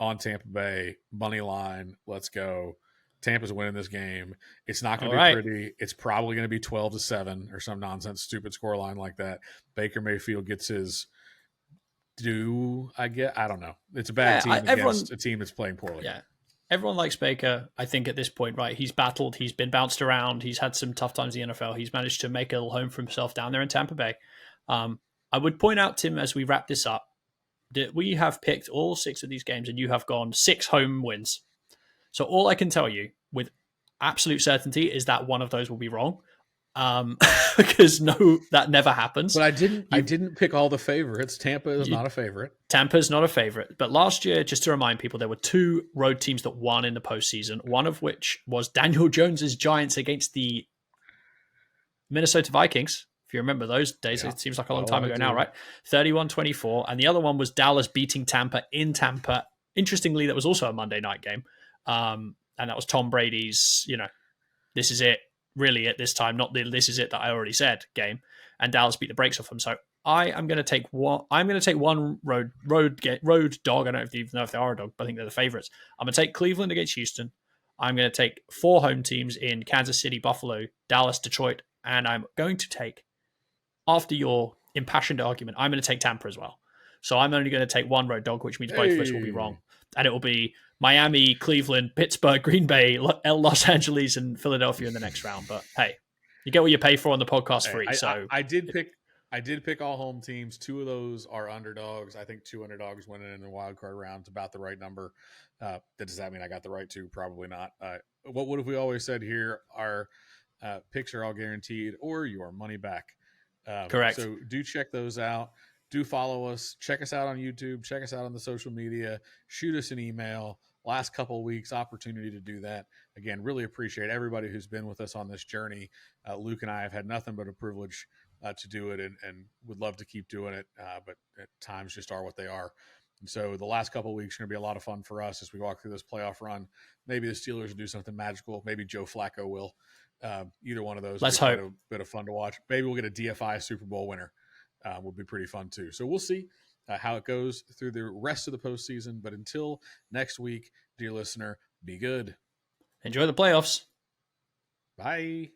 on Tampa Bay money line. Let's go. Tampa's winning this game. It's not going to be pretty. It's probably going to be 12-7 or some nonsense, stupid score line like that. Baker Mayfield gets his due. I don't know. It's a bad team against a team that's playing poorly. Yeah. Everyone likes Baker, I think, at this point, right? He's battled. He's been bounced around. He's had some tough times in the NFL. He's managed to make a little home for himself down there in Tampa Bay. I would point out, Tim, as we wrap this up, that we have picked all 6 of these games and you have gone 6 home wins. So all I can tell you with absolute certainty is that one of those will be wrong. Because that never happens. But I didn't pick all the favorites. Tampa is not a favorite. Tampa's not a favorite. But last year, just to remind people, there were 2 road teams that won in the postseason, one of which was Daniel Jones's Giants against the Minnesota Vikings. If you remember those days, it seems like a long time ago now, right? 31-24. And the other one was Dallas beating Tampa in Tampa. Interestingly, that was also a Monday night game. And that was Tom Brady's, this is it. Really at this time, not the this is it that I already said game, and Dallas beat the brakes off them. So I am going to take one. I'm going to take one road dog. I don't even know if they are a dog, but I think they're the favorites. I'm going to take Cleveland against Houston. I'm going to take 4 home teams in Kansas City, Buffalo, Dallas, Detroit, and I'm going to take, after your impassioned argument, I'm going to take Tampa as well. So I'm only going to take one road dog, which means both of us will be wrong, and it will be Miami, Cleveland, Pittsburgh, Green Bay, Los Angeles, and Philadelphia in the next round. But hey, you get what you pay for on the podcast free. I did pick all home teams. 2 of those are underdogs. I think 2 underdogs winning in the wild card round is about the right number. Does that mean I got the right 2? Probably not. What have we always said here? Our picks are all guaranteed, or your money back. Correct. So do check those out. Do follow us. Check us out on YouTube. Check us out on the social media. Shoot us an email. Last couple of weeks, opportunity to do that. Again, really appreciate everybody who's been with us on this journey. Luke and I have had nothing but a privilege to do it and would love to keep doing it, but at times just are what they are. And so the last couple of weeks are going to be a lot of fun for us as we walk through this playoff run. Maybe the Steelers will do something magical. Maybe Joe Flacco will. Either one of those. Let's hope. A bit of fun to watch. Maybe we'll get a DFI Super Bowl winner. Would be pretty fun too. So we'll see how it goes through the rest of the postseason. But until next week, dear listener, be good. Enjoy the playoffs. Bye.